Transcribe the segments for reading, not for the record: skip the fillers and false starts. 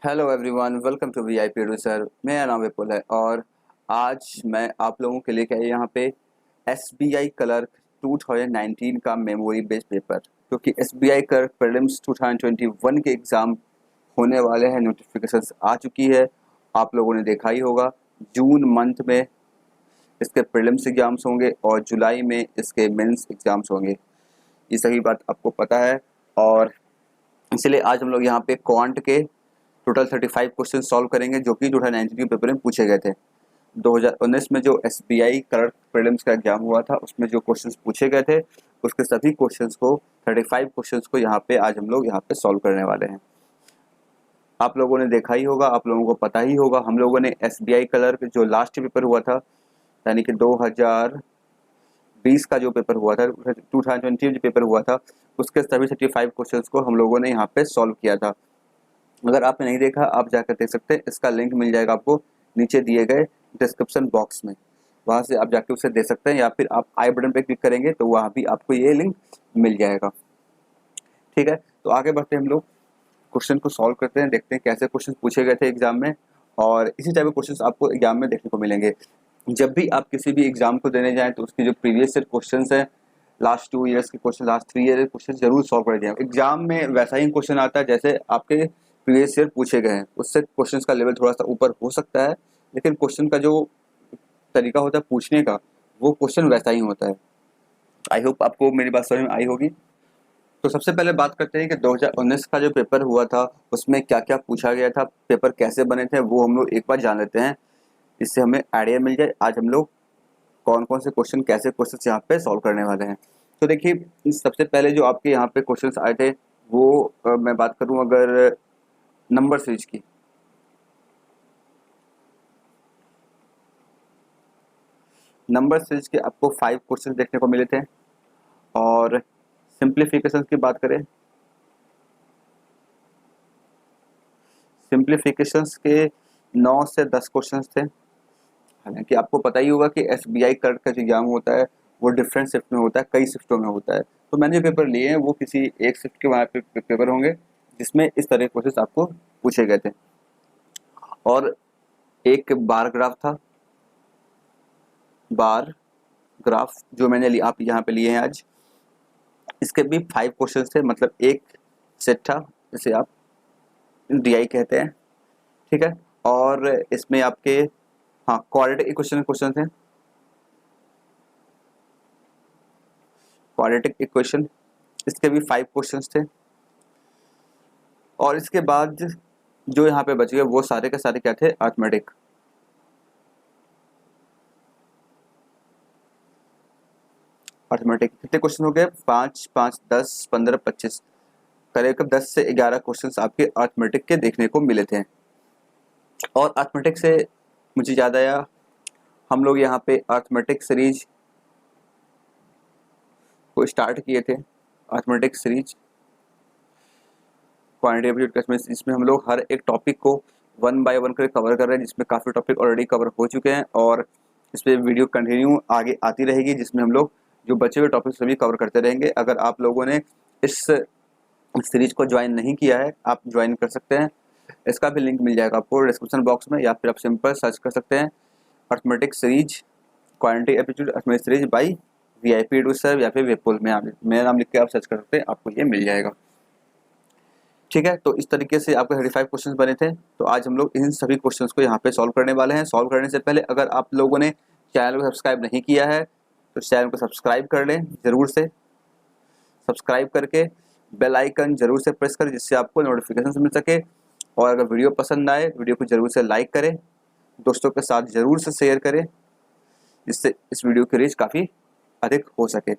Hello everyone, welcome to VIP Edusir. मेरा नाम विपुल है और आज मैं आप लोगों के लिए क्या है यहाँ पे एसबीआई क्लर्क 2019 का मेमोरी बेस्ड पेपर, क्योंकि एसबीआई क्लर्क प्रीलिम्स 2021 के एग्ज़ाम होने वाले हैं। नोटिफिकेशंस आ चुकी है, आप लोगों ने देखा ही होगा। जून मंथ में इसके प्रीलिम्स एग्ज़ाम्स होंगे और जुलाई में इसके मेंस एग्ज़ाम्स होंगे। ये सभी बात आपको पता है और इसलिए आज हम लोग यहाँ पे क्वांट के टोटल 35 क्वेश्चन सॉल्व करेंगे जो कि 2019 के पेपर में पूछे गए थे। 2019 में जो एसबीआई क्लर्क प्रीलिम्स का एग्जाम हुआ था उसमें जो क्वेश्चंस पूछे गए थे उसके सभी क्वेश्चंस को 35 क्वेश्चंस को यहाँ पे आज हम लोग यहाँ पे सॉल्व करने वाले हैं। आप लोगों ने देखा ही होगा, आप लोगों को पता ही होगा, हम लोगों ने एसबीआई क्लर्क जो लास्ट पेपर हुआ था यानी कि 2020 का जो पेपर हुआ था, 2020 जो पेपर हुआ था, उसके सभी 35 क्वेश्चंस को हम लोगों ने यहाँ पे सॉल्व किया था। अगर आपने नहीं देखा आप जाकर देख सकते हैं, इसका लिंक मिल जाएगा आपको नीचे दिए गए डिस्क्रिप्शन बॉक्स में, वहाँ से आप जाके उसे देख सकते हैं या फिर आप आई बटन पे क्लिक करेंगे तो वहाँ भी आपको ये लिंक मिल जाएगा। ठीक है, तो आगे बढ़ते हैं, हम लोग क्वेश्चन को सॉल्व करते हैं, देखते हैं कैसे क्वेश्चन पूछे गए थे एग्जाम में और इसी टाइप के क्वेश्चन आपको एग्जाम में देखने को मिलेंगे। जब भी आप किसी भी एग्जाम को देने जाएं तो उसके जो प्रीवियस ईयर क्वेश्चन है, लास्ट 2 ईयर्स के क्वेश्चन, लास्ट 3 ईयर के क्वेश्चन जरूर सॉल्व कर जाए। एग्जाम में वैसा ही क्वेश्चन आता है जैसे आपके प्रीवियस ईयर पूछे गए हैं, उससे क्वेश्चन का लेवल थोड़ा सा ऊपर हो सकता है, लेकिन क्वेश्चन का जो तरीका होता है पूछने का वो क्वेश्चन वैसा ही होता है। आई होप आपको मेरी बात समझ में आई होगी। तो सबसे पहले बात करते हैं कि 2019 का जो पेपर हुआ था उसमें क्या क्या पूछा गया था, पेपर कैसे बने थे, वो हम लोग एक बार जान लेते हैं, इससे हमें आइडिया मिल जाए आज हम लोग कौन कौन से क्वेश्चन, कैसे क्वेश्चन यहाँ पे सॉल्व करने वाले हैं। तो देखिए, सबसे पहले जो आपके यहाँ पे क्वेश्चन आए थे वो मैं बात करूँ अगर नंबर सीरीज की, नंबर सीरीज के आपको 5 क्वेश्चन देखने को मिले थे और सिंप्लीफिकेशन की बात करें, सिंप्लीफिकेशंस के 9 से 10 क्वेश्चन थे। हालांकि आपको पता ही होगा कि एसबीआई क्लर्क का जो एग्जाम होता है वो डिफरेंट शिफ्ट में होता है, कई शिफ्टों में होता है। तो मैंने जो पेपर लिए हैं वो किसी एक शिफ्ट के वहाँ पे पेपर होंगे जिसमें इस तरह के क्वेश्चन आपको पूछे गए थे। और एक बार ग्राफ था, बार ग्राफ जो मैंने आप यहाँ पे लिए हैं आज, इसके भी 5 क्वेश्चन थे, मतलब एक सेट था जिसे आप डीआई कहते हैं। ठीक है, और इसमें आपके हाँ क्वाड्रेटिक इक्वेशन क्वेश्चन थे, क्वाड्रेटिक इक्वेशन, इसके भी 5 क्वेश्चंस थे। और इसके बाद जो यहाँ पे बच गए वो सारे के सारे क्या थे, अर्थमेटिक। अर्थमेटिक कितने क्वेश्चन हो गए, 5 5 10 15 25, करीब 10 से 11 क्वेश्चंस आपके अर्थमेटिक के देखने को मिले थे। और अर्थमेटिक से मुझे याद आया, हम लोग यहाँ पे अर्थमेटिक सीरीज को स्टार्ट किए थे, अर्थमेटिक सीरीज क्वांटिटेटिव, इसमें हम लोग हर एक टॉपिक को 1 बाय 1 करके कवर कर रहे हैं, जिसमें काफ़ी टॉपिक ऑलरेडी कवर हो चुके हैं और इस पर वीडियो कंटिन्यू आगे आती रहेगी जिसमें हम लोग जो बचे हुए टॉपिक सभी कवर करते रहेंगे। अगर आप लोगों ने इस सीरीज को ज्वाइन नहीं किया है आप ज्वाइन कर सकते हैं, इसका भी लिंक मिल जाएगा आपको डिस्क्रिप्शन बॉक्स में, या फिर आप सिंपल सर्च कर सकते हैं arithmetic series, quantity aptitude arithmetic series by VIP Edusir या फिर विपुल में मेरा नाम लिख के आप सर्च कर सकते हैं, आपको ये मिल जाएगा। ठीक है, तो इस तरीके से आपके 35 क्वेश्चंस बने थे। तो आज हम लोग इन सभी क्वेश्चंस को यहाँ पे सॉल्व करने वाले हैं। सॉल्व करने से पहले अगर आप लोगों ने चैनल को सब्सक्राइब नहीं किया है तो चैनल को सब्सक्राइब कर लें, ज़रूर से सब्सक्राइब करके बेल आइकन जरूर से प्रेस करें जिससे आपको नोटिफिकेशन मिल सके। और अगर वीडियो पसंद आए वीडियो को जरूर से लाइक करें, दोस्तों के साथ जरूर से शेयर करें जिससे इस वीडियो की रीच काफ़ी अधिक हो सके।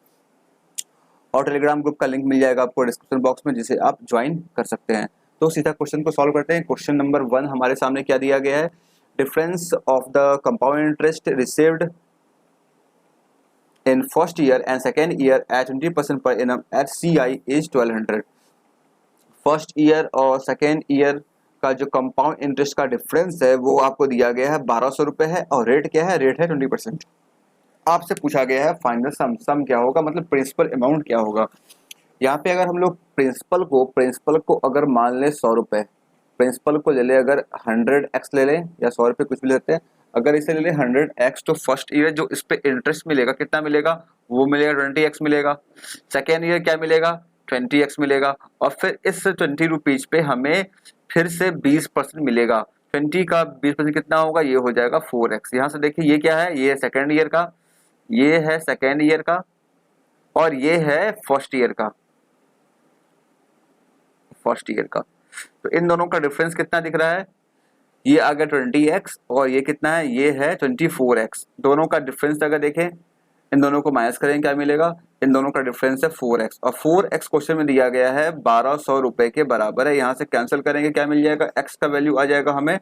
और टेलीग्राम ग्रुप का लिंक मिल जाएगा आपको डिस्क्रिप्शन बॉक्स में जिसे आप ज्वाइन कर सकते हैं। तो सीधा क्वेश्चन को सॉल्व करते हैं। क्वेश्चन नंबर 1 हमारे सामने क्या दिया गया है, difference of the compound interest received in first year and second year at 20% per annum at CI is 1200। First year और सेकेंड ईयर का जो कंपाउंड इंटरेस्ट का डिफरेंस है वो आपको दिया गया है 1200 रुपये है और रेट क्या है, रेट है 20%। आपसे पूछा गया है फाइनल सम क्या होगा, मतलब प्रिंसिपल अमाउंट क्या होगा। यहाँ पे अगर हम लोग प्रिंसिपल को अगर मान लें 100 रुपये, प्रिंसिपल को ले ले, अगर 100x ले लें या 100 रुपये कुछ भी लेते हैं, अगर इसे ले लें 100x तो फर्स्ट ईयर जो इस पे इंटरेस्ट मिलेगा कितना मिलेगा, वो मिलेगा 20x मिलेगा। सेकेंड ईयर क्या मिलेगा, 20x मिलेगा। और फिर इस 20 रुपीज पे हमें फिर से 20% मिलेगा। 20 का 20% कितना होगा, ये हो जाएगा 4x। यहाँ से देखिए ये क्या है, ये सेकेंड ईयर का, ये है सेकेंड ईयर का, और ये है फर्स्ट ईयर का, फर्स्ट ईयर का। तो इन दोनों का डिफरेंस कितना दिख रहा है, ये आ गया 20x और ये कितना है, ये है 24x। दोनों का डिफरेंस अगर देखें, इन दोनों को माइनस करें क्या मिलेगा, इन दोनों का डिफरेंस है 4x, और 4x क्वेश्चन में दिया गया है 1200 रुपए के बराबर है। यहाँ से कैंसिल करेंगे क्या मिल जाएगा, x का वैल्यू आ जाएगा हमें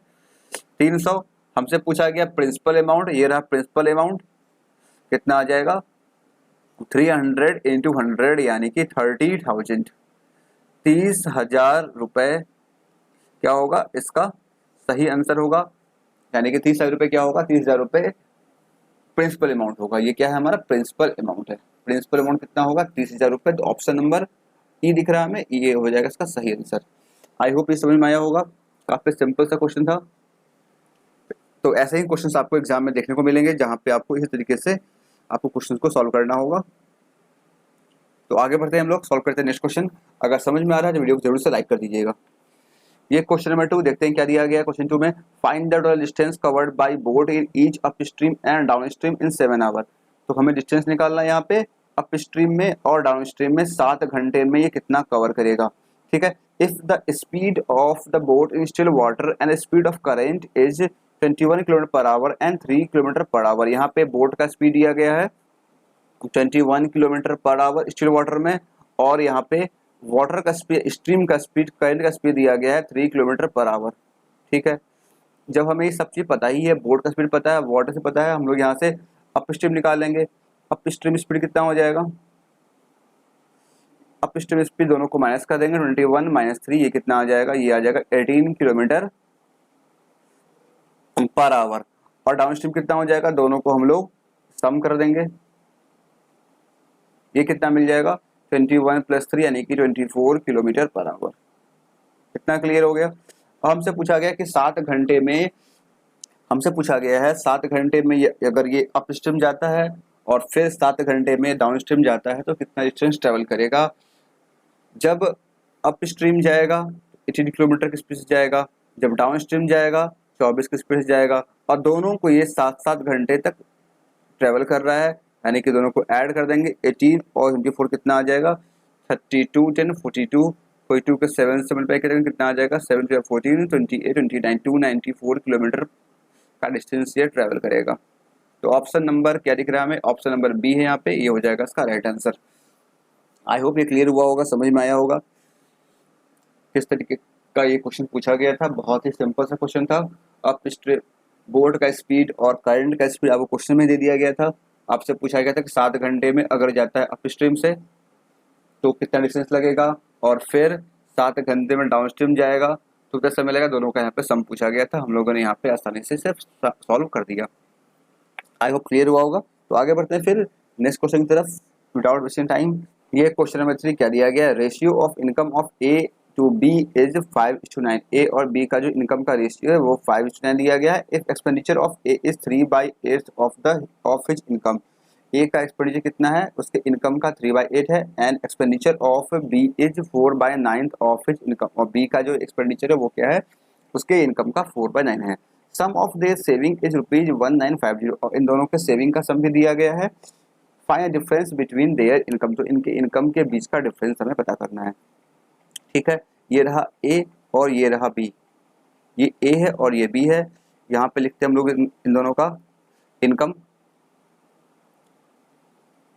300। हमसे पूछा गया प्रिंसिपल अमाउंट, ये रहा प्रिंसिपल अमाउंट, कितना आ जाएगा 300 इंटू 100 यानी कि 30,000, 30,000 रुपए क्या होगा इसका सही आंसर होगा। यानी कि 30,000 रुपए क्या होगा, 30,000 रुपए प्रिंसिपल अमाउंट होगा। ये क्या है हमारा प्रिंसिपल अमाउंट है। प्रिंसिपल अमाउंट कितना होगा 30,000 रुपए। तो ऑप्शन नंबर ई दिख रहा है हमें, ये हो जाएगा इसका सही आंसर। आई होप ये समझ में आया होगा, काफी सिंपल सा क्वेश्चन था। तो ऐसे ही क्वेश्चन आपको एग्जाम में देखने को मिलेंगे जहाँ पे आपको इसी तरीके से आपको क्वेश्चन को सॉल्व करना होगा। तो आगे बढ़ते हैं हम लोग, सॉल्व करते हैं नेक्स्ट क्वेश्चन। अगर समझ में आ रहा है तो वीडियो को जरूर से लाइक कर दीजिएगा। ये क्वेश्चन नंबर 2 देखते हैं क्या दिया गया है। क्वेश्चन 2 में find the total distance covered by boat in each upstream and downstream in 7 hour. तो हमें डिस्टेंस निकालना है यहाँ पे अप स्ट्रीम में और डाउन स्ट्रीम में 7 घंटे में ये कितना कवर करेगा। ठीक है, if the speed of the boat in still water and speed of current is 21 kilometre per our and 3 kilometre per our. यहाँ पे बोट का स्पीड दिया गया है 21 kilometre per our still water में, और यहाँ पे वाटर का स्पीड, स्ट्रीम का स्पीड, करंट का स्पीड दिया गया है 3 किलोमीटर पर आवर। ठीक है, जब हमें ये सब चीज पता ही है, बोट का स्पीड पता है, वाटर से पता है, हम लोग यहाँ से अप स्ट्रीम निकालेंगे। अप स्ट्रीम स्पीड कितना हो जाएगा, अप स्ट्रीम स्पीड दोनों को माइनस कर देंगे, 21 माइनस 3 ये कितना आ जाएगा, ये आ जाएगा 18 किलोमीटर पर आवर। और डाउन स्ट्रीम कितना हो जाएगा, दोनों को हम लोग सम कर देंगे, ये कितना मिल जाएगा 21 प्लस 3 यानी कि 24 किलोमीटर पर आवर। कितना क्लियर हो गया। हमसे पूछा गया कि 7 घंटे में, हमसे पूछा गया है 7 घंटे में अगर ये अप स्ट्रीम जाता है और फिर 7 घंटे में डाउन स्ट्रीम जाता है तो कितना डिस्टेंस ट्रेवल करेगा। जब अप स्ट्रीम जाएगा 18 किलोमीटर की स्पीड से जाएगा, जब डाउन स्ट्रीम जाएगा 24 की स्पीड से जाएगा, और दोनों को ये 7-7 घंटे तक ट्रेवल कर रहा है। यानी कि दोनों को ऐड कर देंगे, 18 और 24 कितना आ जाएगा 32, 10, 42, 42 के 7 से मल्टीप्लाई करेंगे कितना आ जाएगा 7 14, 28, 29, 294 किलोमीटर का डिस्टेंस ये ट्रेवल करेगा। तो ऑप्शन नंबर क्या दिख रहा है हमें, ऑप्शन नंबर बी है यहाँ पे, ये हो जाएगा इसका राइट आंसर। आई होप ये क्लियर हुआ होगा, समझ में आया होगा किस तरीके का ये क्वेश्चन पूछा गया था। बहुत ही सिंपल सा क्वेश्चन था। अप स्ट्रीम बोर्ड का स्पीड और करंट का स्पीड आपको क्वेश्चन में दे दिया गया था। आपसे पूछा गया था कि 7 घंटे में अगर जाता है अप स्ट्रीम से तो कितना डिस्टेंस लगेगा, और फिर 7 घंटे में डाउन स्ट्रीम जाएगा तो कितना समय लगेगा। दोनों का यहाँ पे सम पूछा गया था, हम लोगों ने यहाँ पे आसानी से सिर्फ सॉल्व कर दिया। आई होप क्लियर हुआ होगा। तो आगे बढ़ते हैं फिर नेक्स्ट क्वेश्चन की तरफ विदाउट वेस्टिंग टाइम। ये क्वेश्चन नंबर 3 क्या दिया गया है, ratio of income of A to B is 5:9। A और बी का जो इनकम का रेशियो है वो 5:9 दिया गया है। If expenditure of A is 3/8 of his income. A का एक्सपेंडिचर कितना है, उसके इनकम का 3/8 है, and expenditure of B is 4/9 of his income. और बी का जो एक्सपेंडिचर है वो क्या है, उसके इनकम का 4/9 है। सम ऑफ देयर सेविंग इज ₹1950। और इन दोनों के सेविंग का सम भी दिया गया है। Find difference between their income. तो इनके इनकम के बीच का डिफरेंस हमें पता करना है। ठीक है, ये रहा ए और ये रहा बी, ये ए है और ये बी है। यहाँ पे लिखते हैं हम लोग इन दोनों का इनकम,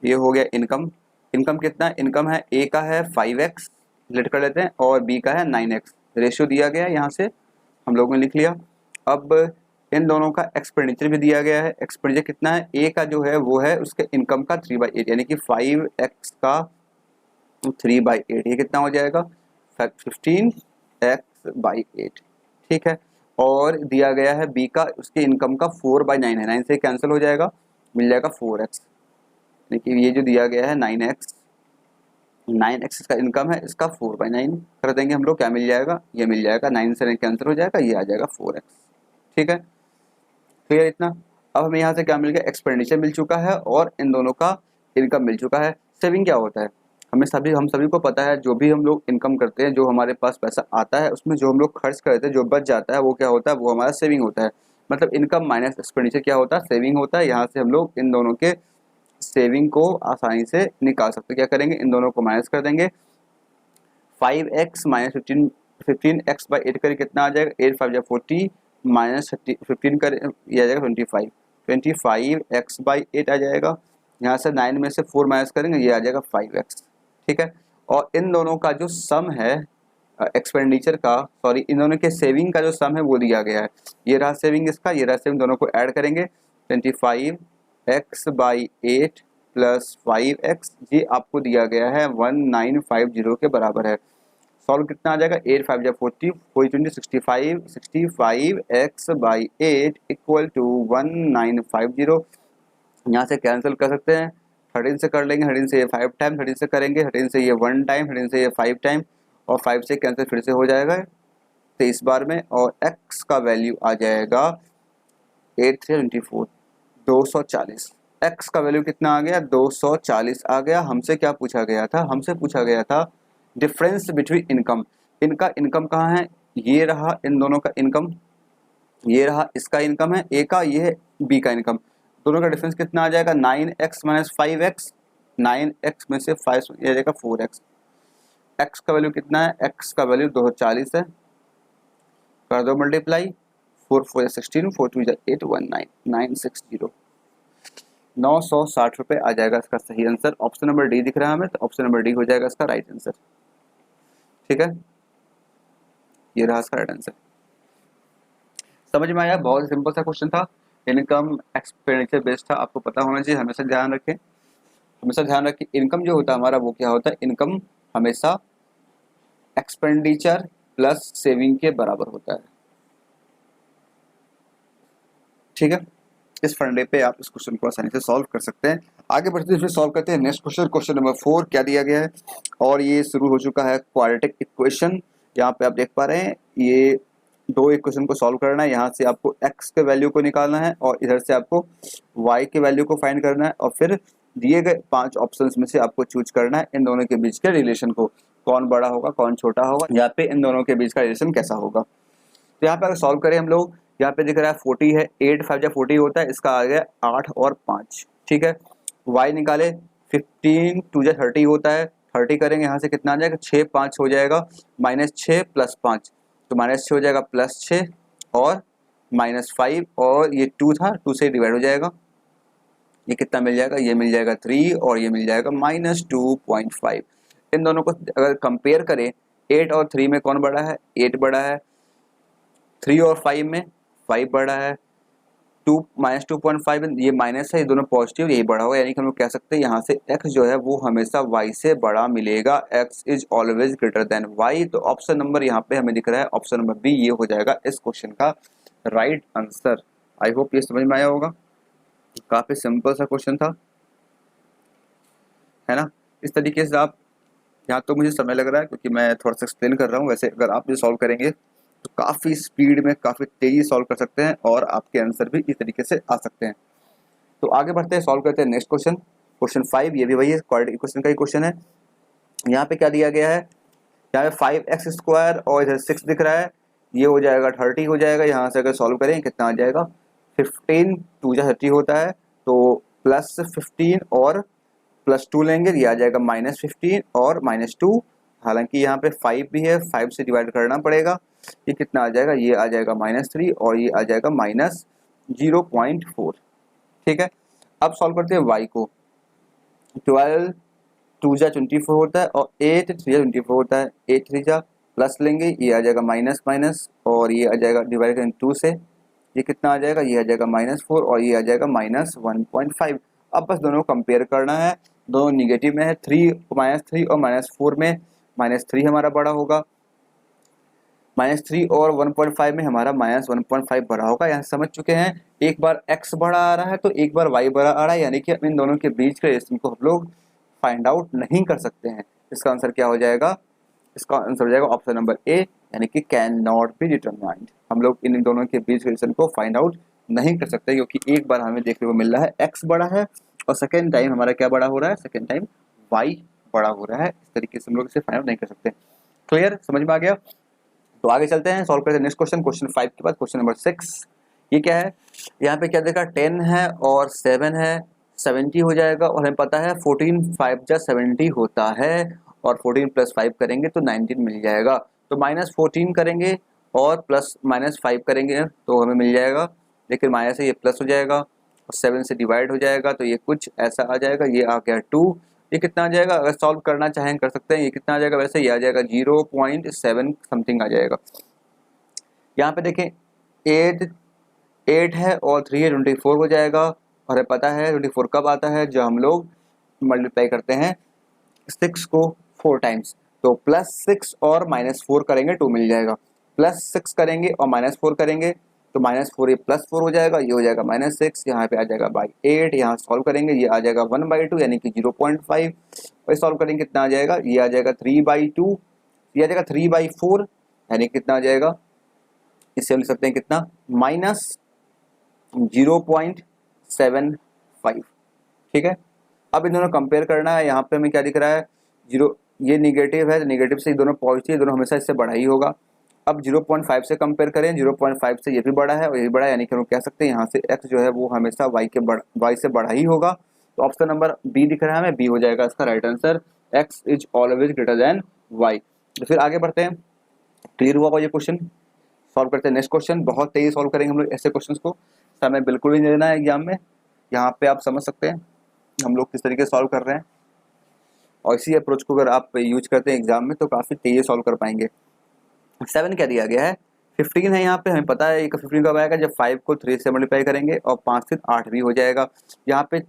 ये हो गया इनकम। इनकम कितना है, इनकम है ए का है 5x लेट कर लेते हैं, और बी का है 9x। रेशियो दिया गया है, यहाँ से हम लोगों ने लिख लिया। अब इन दोनों का एक्सपेंडिचर भी दिया गया है। एक्सपेंडिचर कितना है, ए का जो है वो है उसके इनकम का 3/8 यानी कि 5x का 3/8, ये कितना हो जाएगा 15x/8। ठीक है, और दिया गया है बी का, उसके इनकम का 4/9 है, 9 से कैंसिल हो जाएगा, मिल जाएगा 4x। यानी कि ये जो दिया गया है 9x, 9x इसका इनकम है, इसका 4/9 कर देंगे हम लोग, क्या मिल जाएगा, ये मिल जाएगा, 9 से 9 कैंसिल हो जाएगा, ये आ जाएगा 4x। ठीक है, क्लियर इतना। अब हमें यहाँ से क्या मिल गया, एक्सपेंडिचर मिल चुका है और इन दोनों का इनकम मिल चुका है। सेविंग क्या होता है, हम सभी को पता है, जो भी हम लोग इनकम करते हैं, जो हमारे पास पैसा आता है उसमें जो हम लोग खर्च करते हैं, जो बच जाता है वो क्या होता है, वो हमारा सेविंग होता है। मतलब इनकम माइनस एक्सपेंडिचर क्या होता है, सेविंग होता है। यहाँ से हम लोग इन दोनों के सेविंग को आसानी से निकाल सकते हैं। क्या करेंगे, इन दोनों को माइनस कर देंगे। 5x माइनस 15x/8 करें कितना आ जाएगा, 8 5 40 माइनस 15 कर ये आ जाएगा 25, 25x/8 आ जाएगा। यहाँ से 9 में से 4 माइनस करेंगे, ये आ जाएगा 5x। ठीक है, और इन दोनों का जो सम है एक्सपेंडिचर का, सॉरी इन दोनों के सेविंग का जो सम है वो दिया गया है। ये रहा सेविंग इसका, ये रहा सेविंग, दोनों को ऐड करेंगे 25x/8 प्लस 5x, ये आपको दिया गया है 1950 के बराबर है। सॉल्व कितना आ जाएगा, 8 5 40 40 65, 65x/8 इक्वल टू 1950। यहाँ से कैंसिल कर सकते हैं, 13 से कर लेंगे, 13 से ये 5 टाइम, 13 से करेंगे, 13 से ये 1 टाइम, 13 से ये 5 टाइम, और 5 से कैंसिल फिर से हो जाएगा 23 बार में, और x का वैल्यू आ जाएगा 8 3 24 240। x का वैल्यू कितना आ गया, 240 आ गया। हमसे क्या पूछा गया था, हमसे पूछा गया था डिफरेंस बिटवीन इनकम। इनका इनकम कहाँ है, ये रहा इन दोनों का इनकम, ये रहा इसका इनकम है ए का, ये है बी का इनकम। दोनों का डिफरेंस कितना आ जाएगा, 9x माइनस 5x, 9x में से 5 ये आ जाएगा 4x। x का वैल्यू कितना है, x का वैल्यू 240 है, कर दो मल्टीप्लाई, 4 4 16, 4 2 8 19 960, 960 रुपये आ जाएगा इसका सही आंसर। ऑप्शन नंबर डी दिख रहा है हमें, तो ऑप्शन नंबर डी हो जाएगा इसका राइट आंसर। ठीक है, ये रहा इसका राइट आंसर। समझ में आया, बहुत सिंपल सा क्वेश्चन था, इनकम एक्सपेंडिचर बेस्ड था, आपको पता होना चाहिए। हमेशा ध्यान रखें, हमेशा ध्यान रखें, इनकम जो होता है हमारा वो क्या होता है, इनकम हमेशा एक्सपेंडिचर प्लस सेविंग के बराबर होता है। ठीक है, इस फंडे पे आप इस क्वेश्चन को आसानी से सॉल्व कर सकते हैं। आगे बढ़ते हुए सॉल्व करते हैं नेक्स्ट क्वेश्चन, क्वेश्चन नंबर 4 क्या दिया गया है, और ये शुरू हो चुका है क्वाड्रेटिक इक्वेशन। यहाँ पे आप देख पा रहे हैं, ये दो इक्वेशन को सॉल्व करना है। यहाँ से आपको x के वैल्यू को निकालना है और इधर से आपको y के वैल्यू को फाइंड करना है, और फिर दिए गए 5 ऑप्शंस में से आपको चूज करना है इन दोनों के बीच के रिलेशन को, कौन बड़ा होगा कौन छोटा होगा, यहाँ पे इन दोनों के बीच का रिलेशन कैसा होगा। तो यहाँ पे अगर सॉल्व करें हम लोग, यहाँ पे दिख रहा है 40 है, 8 5 40 होता है, इसका आ गया 8 और 5। ठीक है, y निकाले, 15 2 30 होता है, 30 करेंगे, यहाँ से कितना आ जाएगा, 6 5 हो जाएगा, -6 + 5, तो -6 हो जाएगा +6 और -5, और ये 2 था, 2 से डिवाइड हो जाएगा, ये कितना मिल जाएगा, ये मिल जाएगा 3 और ये मिल जाएगा -2.5। इन दोनों को अगर कंपेयर करें, 8 और 3 में कौन बड़ा है, 8 बड़ा है, 3 और 5 में 5 बड़ा है, 2 -2.5 ये माइनस है, ये दोनों पॉजिटिव, यही बड़ा होगा, यानी कि हम लोग कह सकते हैं यहाँ से x जो है वो हमेशा y से बड़ा मिलेगा, x is always greater than y। तो ऑप्शन नंबर यहाँ पे हमें दिख रहा है ऑप्शन नंबर बी, ये हो जाएगा इस क्वेश्चन का राइट आंसर। आई होप ये समझ में आया होगा, काफी सिंपल सा क्वेश्चन था, है ना। इस तरीके से आप, यहाँ तो मुझे समय लग रहा है क्योंकि मैं थोड़ा सा एक्सप्लेन कर रहा हूँ, वैसे अगर आप ये सॉल्व करेंगे तो काफ़ी स्पीड में काफ़ी तेज़ी सॉल्व कर सकते हैं और आपके आंसर भी इस तरीके से आ सकते हैं। तो आगे बढ़ते हैं, सॉल्व करते हैं नेक्स्ट क्वेश्चन, क्वेश्चन 5, ये भी वही है, क्वाड्रेटिक इक्वेशन का ही क्वेश्चन है। यहाँ पे क्या दिया गया है, यहाँ पे 5x² और इधर 6 दिख रहा है, ये हो जाएगा 30 हो जाएगा। यहाँ से अगर सॉल्व करें कितना आ जाएगा, 15 2 30 होता है, तो +15 और +2 लेंगे, ये आ जाएगा -15 और -2। हालांकि यहाँ पे 5 भी है, 5 से डिवाइड करना पड़ेगा, ये कितना आ जाएगा, ये आ जाएगा -3 और ये आ जाएगा -0.4। ठीक है, अब सॉल्व करते हैं y को। 12 2 24 होता है और 8 3 24 होता है, 8 3 प्लस लेंगे, ये आ जाएगा माइनस माइनस, और ये आ जाएगा डिवाइड करें 2 से, ये कितना आ जाएगा, ये आ जाएगा -4 और ये आ जाएगा -1.5। अब बस दोनों को कंपेयर करना है, दोनों निगेटिव में है, -3 और -4 में -3 हमारा बड़ा होगा, -3 और 1.5 में हमारा -1.5 बड़ा होगा। यहाँ समझ चुके हैं, एक बार x बड़ा आ रहा है तो एक बार y बड़ा आ रहा है, यानी कि इन दोनों के बीच के रिलेशन को हम लोग फाइंड आउट नहीं कर सकते हैं। इसका आंसर क्या हो जाएगा, इसका आंसर हो जाएगा ऑप्शन नंबर ए, यानी कि कैन नॉट बी डिटरमाइंड। हम लोग इन दोनों के बीच रिलेशन को फाइंड आउट नहीं कर सकते, क्योंकि एक बार हमें देखने को मिल रहा है एक्स बड़ा है और सेकेंड टाइम हमारा क्या बड़ा हो रहा है, सेकेंड टाइम वाई बड़ा हो रहा है। इस तरीके से हम लोग इसे फाइंड आउट नहीं कर सकते। क्लियर, समझ में आ गया? तो आगे चलते हैं, सॉल्व करते हैं नेक्स्ट क्वेश्चन, क्वेश्चन 5 के बाद क्वेश्चन नंबर 6। ये क्या है, यहाँ पे क्या देखा, 10 है और 7 है, 70 हो जाएगा। और हमें पता है 14 5 जा 70 होता है, और 14 प्लस 5 करेंगे तो 19 मिल जाएगा। तो -14 करेंगे और प्लस -5 करेंगे तो हमें मिल जाएगा, लेकिन माइनस से ये प्लस हो जाएगा और 7 से डिवाइड हो जाएगा, तो ये कुछ ऐसा आ जाएगा। ये आ गया 2। ये कितना आ जाएगा, अगर सॉल्व करना चाहें कर सकते हैं। ये कितना आ जाएगा, वैसे ये आ जाएगा 0.7 समथिंग आ जाएगा। यहाँ पे देखें 8 है और 3 है, 24 हो जाएगा। और हमें पता है 24 कब आता है, जब हम लोग मल्टीप्लाई करते हैं 6 को 4 टाइम्स। तो +6 और -4 करेंगे 2 मिल जाएगा। +6 करेंगे और -4 करेंगे तो -4 ये +4 हो जाएगा, ये हो जाएगा -6, यहाँ पे आ जाएगा बाई 8। यहाँ सॉल्व करेंगे ये आ जाएगा 1/2 यानी कि 0.5। और सॉल्व करेंगे कितना आ जाएगा, ये आ जाएगा 3/2, ये आ जाएगा 3/4 यानी कितना आ जाएगा, इससे हम लिख सकते हैं कितना, -0.75। ठीक है, अब इन दोनों कंपेयर करना है। यहाँ पे हमें क्या दिख रहा है, 0, ये निगेटिव है तो निगेटिव से ये दोनों पॉजिटिव, दोनों हमेशा इससे बड़ा ही होगा। अब 0.5 से कंपेयर करें, 0.5 से ये भी बड़ा है और ये भी बड़ा है, यानी कि हम कह सकते हैं यहाँ से x जो है वो हमेशा y से बड़ा ही होगा। तो ऑप्शन नंबर बी दिख रहा है हमें, बी हो जाएगा इसका right answer, x is always greater than y। तो फिर आगे बढ़ते हैं। क्लियर हुआ होगा ये क्वेश्चन? सॉल्व करते हैं नेक्स्ट क्वेश्चन। बहुत तेजी सॉल्व करेंगे हम लोग ऐसे क्वेश्चन को, समय बिल्कुल भी नहीं देना है एग्जाम में। यहाँ पे आप समझ सकते हैं हम लोग किस तरीके से सॉल्व कर रहे हैं, और इसी अप्रोच को अगर आप यूज करते हैं एग्जाम में तो काफ़ी तेजी सॉल्व कर पाएंगे। 7 क्या दिया गया है, 15 है। यहाँ पे हमें पता है 15 कब आएगा, जब 5 को 3 से मल्टीप्लाई करेंगे और 5 से 8 भी हो जाएगा। यहाँ पे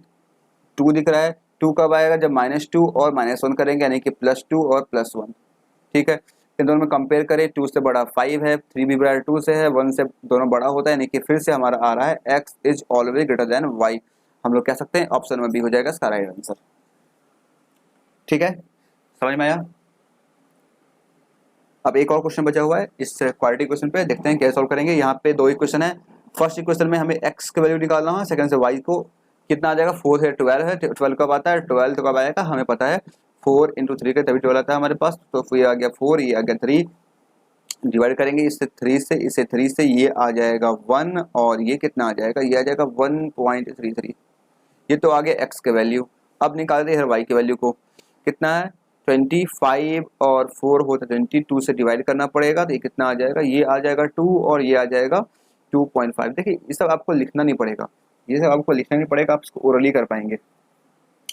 2 दिख रहा है, 2 कब आएगा, जब -2 और -1 करेंगे, यानी कि +2 और +1। ठीक है, इन दोनों में कंपेयर करें, 2 से बड़ा 5 है, 3 भी बड़ा 2 से है, 1 से दोनों बड़ा होता है, यानी कि फिर से हमारा आ रहा है x is always greater than y। हम लोग कह सकते हैं ऑप्शन नंबर बी हो जाएगा इसका राइट आंसर। ठीक है, समझ में आया? अब एक और क्वेश्चन बचा हुआ है इस क्वालिटी क्वेश्चन पे, देखते हैं कैसे सॉल्व करेंगे। यहाँ पे 2 इक्वेशन है। फर्स्ट इक्वेशन में हमें x की वैल्यू निकालना है, सेकंड से y को कितना आ जाएगा, 4 से 12 है। 12 कब आता है, 12 तो कब आएगा हमें पता है 4 × 3 का तभी 12 आता है हमारे पास। तो ये आ गया 4, ये आ गया 3, डिवाइड करेंगे इससे 3 से, इसे 3 से, ये आ जाएगा 1 और ये कितना आ जाएगा, ये आ जाएगा 1.33। ये तो आ गया x के वैल्यू। अब निकालते हैं y की वैल्यू को, कितना है 25 और 4 होता है 22 से डिवाइड करना पड़ेगा, तो ये कितना आ जाएगा, ये आ जाएगा 2 और ये आ जाएगा 2.5। देखिए ये सब आपको लिखना नहीं पड़ेगा, ये सब आपको लिखना नहीं पड़ेगा, आप इसको ओरली कर पाएंगे।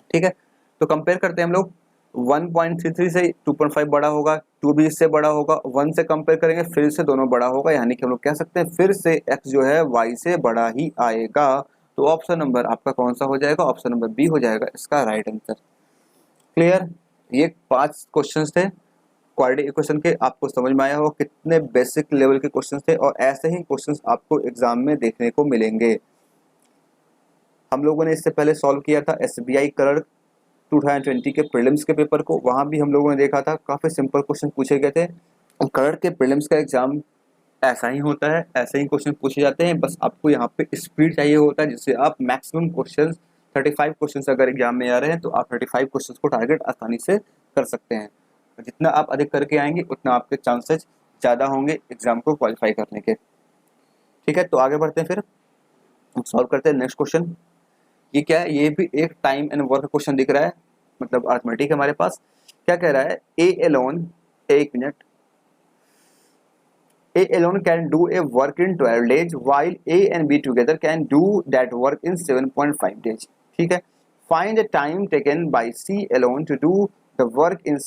ठीक है, तो कंपेयर करते हैं हम लोग। 1.33 से 2.5 बड़ा होगा, 2 भी इससे बड़ा होगा, 1 से कंपेयर करेंगे फिर से दोनों बड़ा होगा, यानी कि हम लोग कह सकते हैं फिर से x जो है y से बड़ा ही आएगा। तो ऑप्शन नंबर आपका कौन सा हो जाएगा, ऑप्शन नंबर बी हो जाएगा इसका राइट आंसर। क्लियर, ये 5 क्वेश्चंस थे क्वाड्रेटिक इक्वेशन के, आपको समझ में आया हो कितने बेसिक लेवल के क्वेश्चंस थे, और ऐसे ही क्वेश्चंस आपको एग्जाम में देखने को मिलेंगे। हम लोगों ने इससे पहले सॉल्व किया था SBI क्लर्क 2020 के प्रीलिम्स के पेपर को, वहाँ भी हम लोगों ने देखा था काफ़ी सिंपल क्वेश्चन पूछे गए थे। क्लर्क के प्रीलिम्स का एग्जाम ऐसा ही होता है, ऐसे ही क्वेश्चन पूछे जाते हैं, बस आपको यहाँ पे स्पीड चाहिए होता है, जिससे आप मैक्सिमम क्वेश्चन 35 क्वेश्चन अगर एग्जाम में आ रहे हैं तो आप 35 क्वेश्चन को टारगेट आसानी से कर सकते हैं। जितना आप अधिक करके आएंगे उतना आपके चांसेस ज़्यादा होंगे एग्जाम को क्वालिफाई करने के। ठीक है, तो आगे बढ़ते हैं, फिर सॉल्व करते हैं नेक्स्ट क्वेश्चन। ये क्या है, ये भी एक टाइम एंड वर्क क्वेश्चन दिख रहा है, मतलब अर्थमेटिक हमारे पास। क्या कह रहा है, ए एलोन, एक minute, A alone can do a work in 12 days while A and B together can do that work in 7.5 days. ठीक है, find the time taken by C alone to do the work in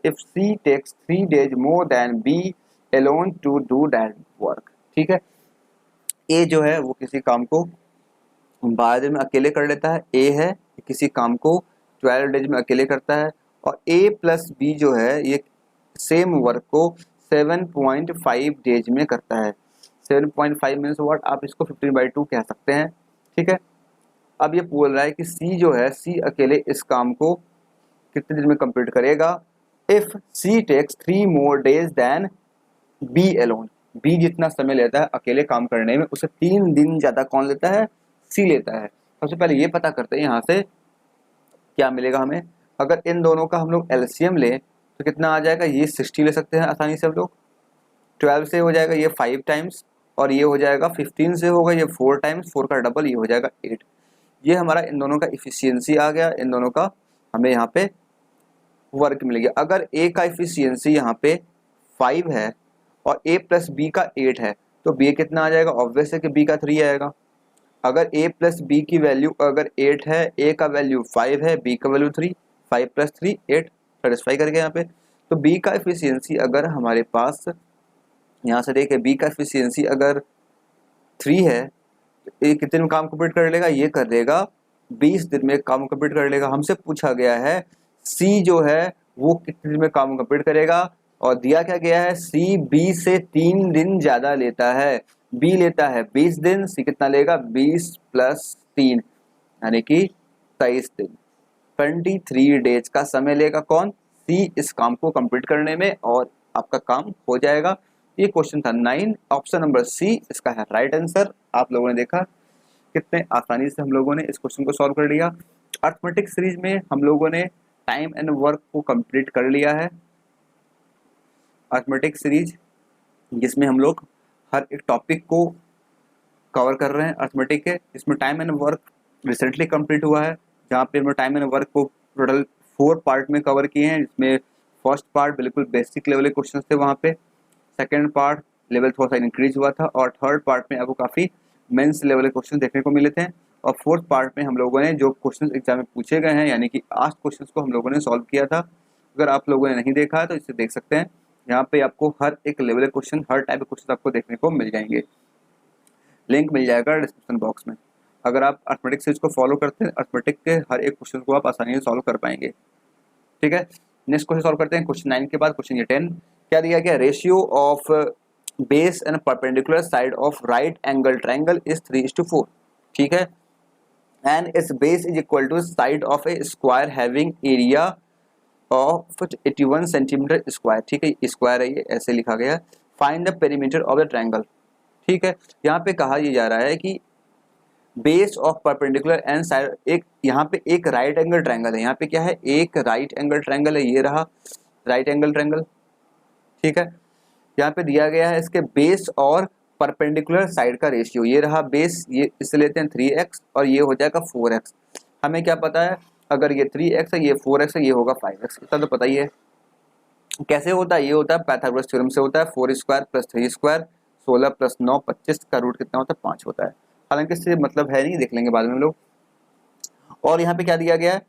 if C takes 3 days more than B alone to do that work. ठीक है, A जो है वो किसी काम को 12 दिन में अकेले कर लेता है, A है किसी काम को 12 डेज में अकेले करता है, और A प्लस B जो है ये सेम वर्क को 7.5 डेज में करता है। 7.5 मीन्स व्हाट, आप इसको 15/2 कह सकते हैं। ठीक है, अब ये बोल रहा है कि C जो है, C अकेले इस काम को कितने दिन में कंप्लीट करेगा, if C takes 3 more days than B alone, B जितना समय लेता है अकेले काम करने में उसे 3 दिन ज्यादा कौन लेता है, सी लेता है। सबसे पहले ये पता करते हैं यहाँ से क्या मिलेगा हमें। अगर इन दोनों का हम लोग एलसीएम ले तो कितना आ जाएगा, ये 60 ले सकते हैं आसानी से हम लोग, 12 से हो जाएगा ये 5 टाइम्स, और ये हो जाएगा 15 से होगा ये 4 टाइम्स, 4 का डबल ये हो जाएगा 8। ये हमारा इन दोनों का इफिशियंसी आ गया, इन दोनों का हमें यहाँ पे वर्क मिल गया। अगर ए का इफिशियंसी यहाँ पे 5 है और ए प्लस बी का 8 है तो बी कितना आ जाएगा, ऑब्वियस है कि बी का 3 आएगा। अगर a प्लस बी की वैल्यू अगर 8 है, a का वैल्यू 5 है, b का वैल्यू 3, 5 प्लस 3 8 सेटिस्फाई करके यहाँ पे। तो b का एफिशिएंसी अगर हमारे पास यहाँ से देखें, b का एफिशिएंसी अगर 3 है तो ये कितने में काम कंप्लीट कर लेगा, ये कर लेगा 20 दिन में काम कंप्लीट कर लेगा। हमसे पूछा गया है c जो है वो कितने दिन में काम कंप्लीट करेगा, और दिया क्या गया है, c b से 3 दिन ज्यादा लेता है। बी लेता है 20 दिन, सी कितना लेगा 20 प्लस 3 यानी कि 23 दिन, 23 डेज का समय लेगा कौन, सी इस काम को कंप्लीट करने में, और आपका काम हो जाएगा। ये क्वेश्चन था 9, ऑप्शन नंबर सी इसका है राइट आंसर। आप लोगों ने देखा कितने आसानी से हम लोगों ने इस क्वेश्चन को सॉल्व कर लिया। अर्थमेटिक सीरीज में हम लोगों ने टाइम एंड वर्क को कंप्लीट कर लिया है। अर्थमेटिक सीरीज जिसमें हम लोग हर एक टॉपिक को कवर कर रहे हैं अर्थमेटिक के, इसमें time and work recently complete हुआ है, जहाँ पे हम टाइम एंड वर्क को टोटल 4 पार्ट में कवर किए हैं। जिसमें फर्स्ट पार्ट बिल्कुल बेसिक लेवल के क्वेश्चन थे वहाँ पे, सेकेंड पार्ट लेवल थोड़ा सा इंक्रीज हुआ था, और थर्ड पार्ट में आपको काफ़ी मेंस लेवल के क्वेश्चन देखने को मिले थे, और फोर्थ पार्ट में हम लोगों ने जो क्वेश्चन एग्जाम में पूछे गए हैं यानी कि 8 क्वेश्चन को हम लोगों ने सॉल्व किया था। अगर आप लोगों ने नहीं देखा है तो इसे देख सकते हैं, यहाँ पे आपको हर एक लेवल के क्वेश्चन, हर टाइप के क्वेश्चन आपको देखने को मिल जाएंगे। लिंक मिल जाएगा डिस्क्रिप्शन बॉक्स में। अगर आप अर्थमेटिक सीरीज को फॉलो करते हैं, अर्थमेटिक के हर एक क्वेश्चन को आप आसानी से सॉल्व कर पाएंगे। ठीक है, नेक्स्ट क्वेश्चन सॉल्व करते हैं। क्वेश्चन 9 के बाद क्वेश्चन 10 क्या दिया गया, ratio of base and perpendicular side of right angle triangle is 3:4। ठीक है, and its base is equal to side of a square having area of 81 centimetre square. ठीक है, स्क्वायर है ये, ऐसे लिखा गया। Find the perimeter of the triangle. ठीक है, यहाँ पे कहा यह जा रहा है कि base of perpendicular and side, एक यहाँ पे एक राइट एंगल ट्राइंगल है, यहाँ पे क्या है, एक राइट एंगल ट्राइंगल है, ये रहा राइट एंगल ट्राइंगल। ठीक है, यहाँ पे दिया गया है इसके बेस और परपेंडिकुलर साइड का रेशियो, ये रहा बेस, ये इससे लेते हैं 3x और ये हो जाएगा 4x। हमें क्या पता है, अगर ये 3x है, ये 4x है, ये होगा 5x, इतना तो पता ही है। कैसे होता है, ये होता है पाइथागोरस थ्योरम से होता है, 4 स्क्वायर प्लस 3 स्क्वायर 16 प्लस 9 25 का रूट कितना होता है, 5 होता है। हालांकि इससे मतलब है नहीं, देख लेंगे बाद में हम लोग। और यहाँ पे क्या दिया गया है,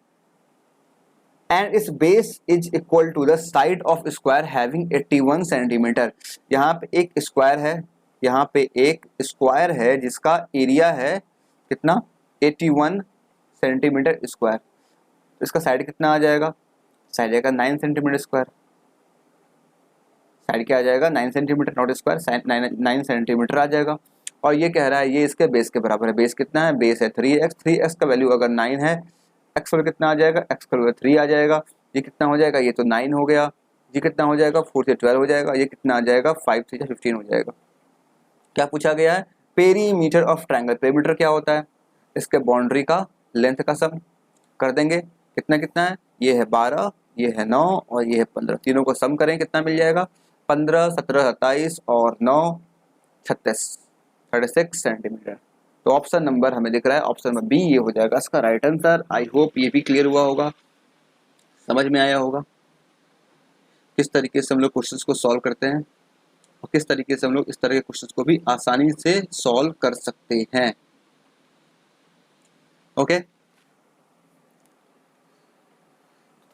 and is base is equal to the side of square having 81 centimetre. यहाँ पे एक स्क्वायर है, यहाँ पे एक स्क्वायर है जिसका एरिया है कितना, 81 सेंटीमीटर स्क्वायर। इसका साइड कितना आ जाएगा, साइड आएगा 9 सेंटीमीटर स्क्वायर। साइड क्या आ जाएगा, 9 सेंटीमीटर, नॉट स्क्वायर, 9 सेंटीमीटर आ जाएगा। और ये कह रहा है ये इसके बेस के बराबर है। बेस कितना है, बेस है 3x, 3x का वैल्यू अगर 9 है, x का कितना आ जाएगा, x का वैल्यू 3 आ जाएगा। ये कितना हो जाएगा, ये तो 9 हो गया, ये कितना हो जाएगा 4 से 12 हो जाएगा, ये कितना आ जाएगा 5 से 15 हो जाएगा। क्या पूछा गया है, पेरीमीटर ऑफ ट्राइंगल। पेरीमीटर क्या होता है, इसके बाउंड्री का लेंथ का सम कर देंगे, कितना कितना है, ये है 12, ये है 9 और ये है 15, तीनों को सम करें कितना मिल जाएगा, 15 17 27 और 9 36 सेंटीमीटर। तो ऑप्शन नंबर हमें दिख रहा है, ऑप्शन नंबर बी ये हो जाएगा इसका राइट आंसर। आई होप ये भी क्लियर हुआ होगा, समझ में आया होगा किस तरीके से हम लोग क्वेश्चंस को सॉल्व करते हैं और किस तरीके से हम लोग इस तरह के क्वेश्चंस को भी आसानी से सॉल्व कर सकते हैं। ओके,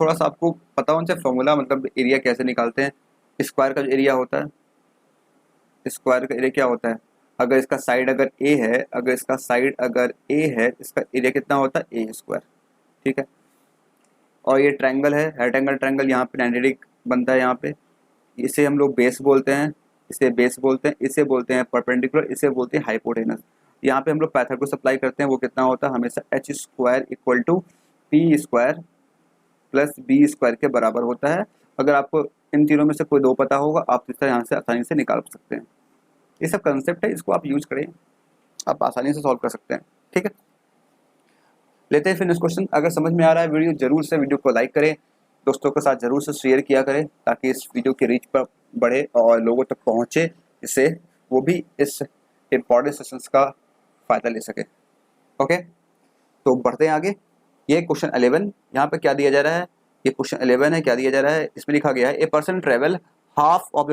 थोड़ा सा आपको पता होना चाहिए फॉर्मूला, मतलब एरिया कैसे निकालते हैं। स्क्वायर का जो एरिया होता है, स्क्वायर का एरिया क्या होता है, अगर इसका साइड अगर a है, अगर इसका साइड अगर a है, इसका एरिया कितना होता है a स्क्वायर। ठीक है, और ये ट्रायंगल है, राइट एंगल ट्रायंगल, यहाँ पे 90 डिग्री बनता है। यहाँ पे इसे हम लोग बेस बोलते हैं, इसे बेस बोलते हैं, इसे बोलते हैं परपेंडिकुलर, इसे बोलते हैं हाइपोटेनस। यहाँ पे हम लोग पाइथागोरस अप्लाई करते हैं, वो कितना होता है हमेशा h square equal to p square plus b square के बराबर होता है। अगर आपको इन तीनों में से कोई दो पता होगा आप तीसरा यहाँ से आसानी से निकाल सकते हैं। ये सब कंसेप्ट है, इसको आप यूज करें, आप आसानी से सॉल्व कर सकते हैं। ठीक है, लेते हैं फिर नेक्स्ट क्वेश्चन। अगर समझ में आ रहा है वीडियो, जरूर से वीडियो को लाइक करें, दोस्तों के साथ जरूर से शेयर किया करें ताकि इस वीडियो की रीच पर बढ़े और लोगों तक पहुंचे, इससे वो भी इस इम्पॉर्टेंट सेशंस का फायदा ले सके। ओके, तो बढ़ते हैं आगे। ये क्वेश्चन 11 यहाँ पे क्या दिया जा रहा है, ये क्वेश्चन 11 है, क्या दिया जा रहा है, इसमें लिखा गया है a person travel half of the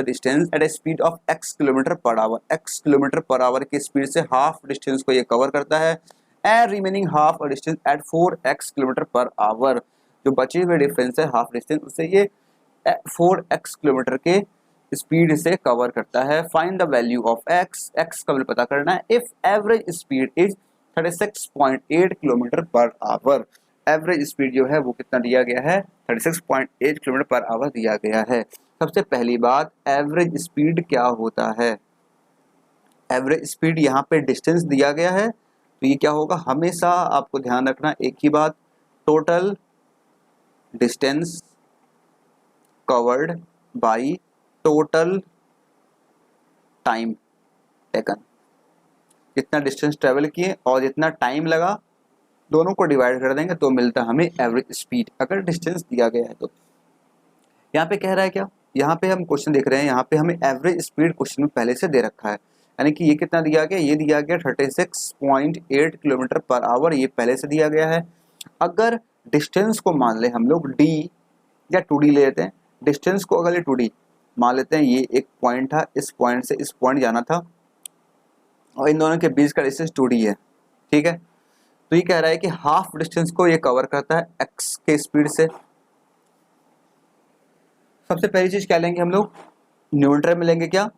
distance at a speed of x kilometre per hour. x kilometre per hour की स्पीड से हाफ डिस्टेंस को ये कवर करता है and remaining half distance at 4x kilometre per hour. जो बचे हुए difference है हाफ डिस्टेंस, उससे ये 4x किलोमीटर के स्पीड से कवर करता है। Find the value of x का वैल्यू पता करना है if average speed is 36.8 kilometre per our. Average speed जो है वो कितना दिया गया है, 36.8 किलोमीटर पर आवर दिया गया है। सबसे पहली बात, एवरेज स्पीड क्या होता है। एवरेज स्पीड यहाँ पे डिस्टेंस दिया गया है, तो ये क्या होगा, हमेशा आपको ध्यान रखना एक ही बात, total distance covered by total time taken. जितना डिस्टेंस ट्रेवल किए और जितना टाइम लगा, दोनों को डिवाइड कर देंगे तो मिलता है हमें एवरेज स्पीड, अगर डिस्टेंस दिया गया है तो। यहाँ पे कह रहा है क्या, यहाँ पे हम क्वेश्चन देख रहे हैं, यहाँ पे हमें एवरेज स्पीड क्वेश्चन में पहले से दे रखा है, यानी कि ये कितना दिया गया, ये दिया गया 36.8 किलोमीटर पर आवर, ये पहले से दिया गया है। अगर डिस्टेंस को मान ले हम लोग d या 2d ले लेते हैं, डिस्टेंस को अगर 2d मान लेते हैं, ये एक पॉइंट था, इस पॉइंट से इस पॉइंट जाना था और इन दोनों के बीच का डिस्टेंस 2d है। ठीक है, तो ये कह रहा है कि हाफ डिस्टेंस को ये कवर करता है x के स्पीड से। सबसे पहली चीज क्या लेंगे हम लोग, न्यूमरेटर में लेंगे क्या,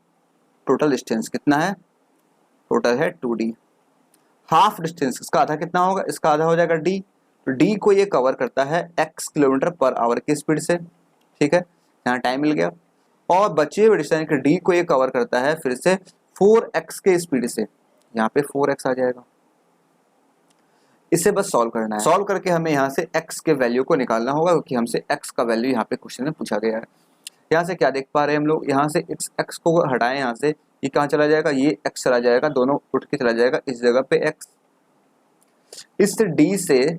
टोटल डिस्टेंस कितना है, टोटल है 2d। हाफ डिस्टेंस, इसका आधा कितना होगा, इसका आधा हो जाएगा d, तो d को ये कवर करता है x किलोमीटर पर आवर की स्पीड से। ठीक है, यहाँ टाइम मिल गया, और बचे हुए डिस्टेंस के d को ये कवर करता है फिर से 4x के स्पीड से, यहाँ पे 4x आ जाएगा। इसे बस सॉल्व करना है, सॉल्व करके हमें यहाँ से x के वैल्यू को निकालना होगा, क्योंकि हमसे x का वैल्यू यहाँ पे क्वेश्चन में पूछा गया है। यहाँ से क्या देख पा रहे हैं हम लोग, यहाँ से x को हटाएं, यहाँ से ये कहाँ चला जाएगा, ये x चला जाएगा, दोनों उठ के चला जाएगा इस जगह पे x। इस d से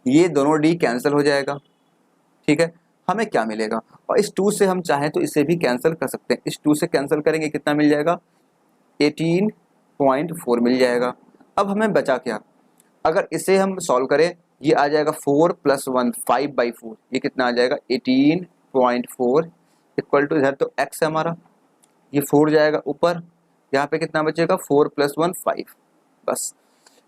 ये दोनों d कैंसिल हो जाएगा। ठीक है, हमें क्या मिलेगा, और इस 2 से हम चाहें तो इसे भी कैंसिल कर सकते हैं, इस 2 से कैंसिल करेंगे कितना मिल जाएगा, 18.4 मिल जाएगा। अब हमें बचा क्या, अगर इसे हम सॉल्व करें, ये आ जाएगा 4 + 1 5/4, ये कितना आ जाएगा 18.4 इक्वल टू, इधर तो x है हमारा, ये 4 जाएगा ऊपर, यहाँ पे कितना बचेगा 4 + 1 5। बस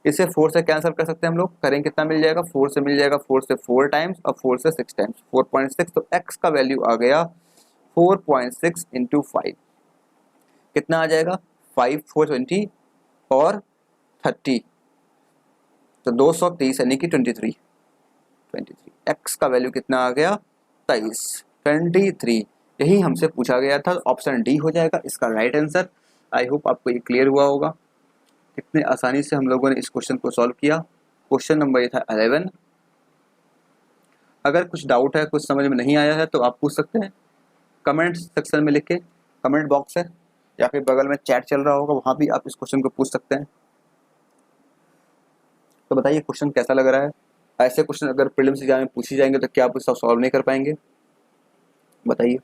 इसे 4 से कैंसिल कर सकते हैं हम लोग, करें कितना मिल जाएगा, 4 से मिल जाएगा 4 से 4 टाइम्स और 4 से 6 टाइम्स 4.6, तो x का वैल्यू आ गया 4.6 × 5, कितना आ जाएगा 5 4 20 और 30, तो 230 यानी कि 23। x का वैल्यू कितना आ गया 23। यही हमसे पूछा गया था, ऑप्शन डी हो जाएगा इसका राइट आंसर। आई होप आपको ये क्लियर हुआ होगा कितने आसानी से हम लोगों ने इस क्वेश्चन को सॉल्व किया। क्वेश्चन नंबर ये था 11। अगर कुछ डाउट है, कुछ समझ में नहीं आया है तो आप पूछ सकते हैं कमेंट सेक्शन में लिख के, कमेंट बॉक्स है या फिर बगल में चैट चल रहा होगा, वहाँ भी आप इस क्वेश्चन को पूछ सकते हैं। तो बताइए क्वेश्चन कैसा लग रहा है। ऐसे क्वेश्चन अगर प्रीलिम्स एग्जाम में पूछे जाएंगे तो क्या आप उसका सॉल्व नहीं कर पाएंगे, बताइए।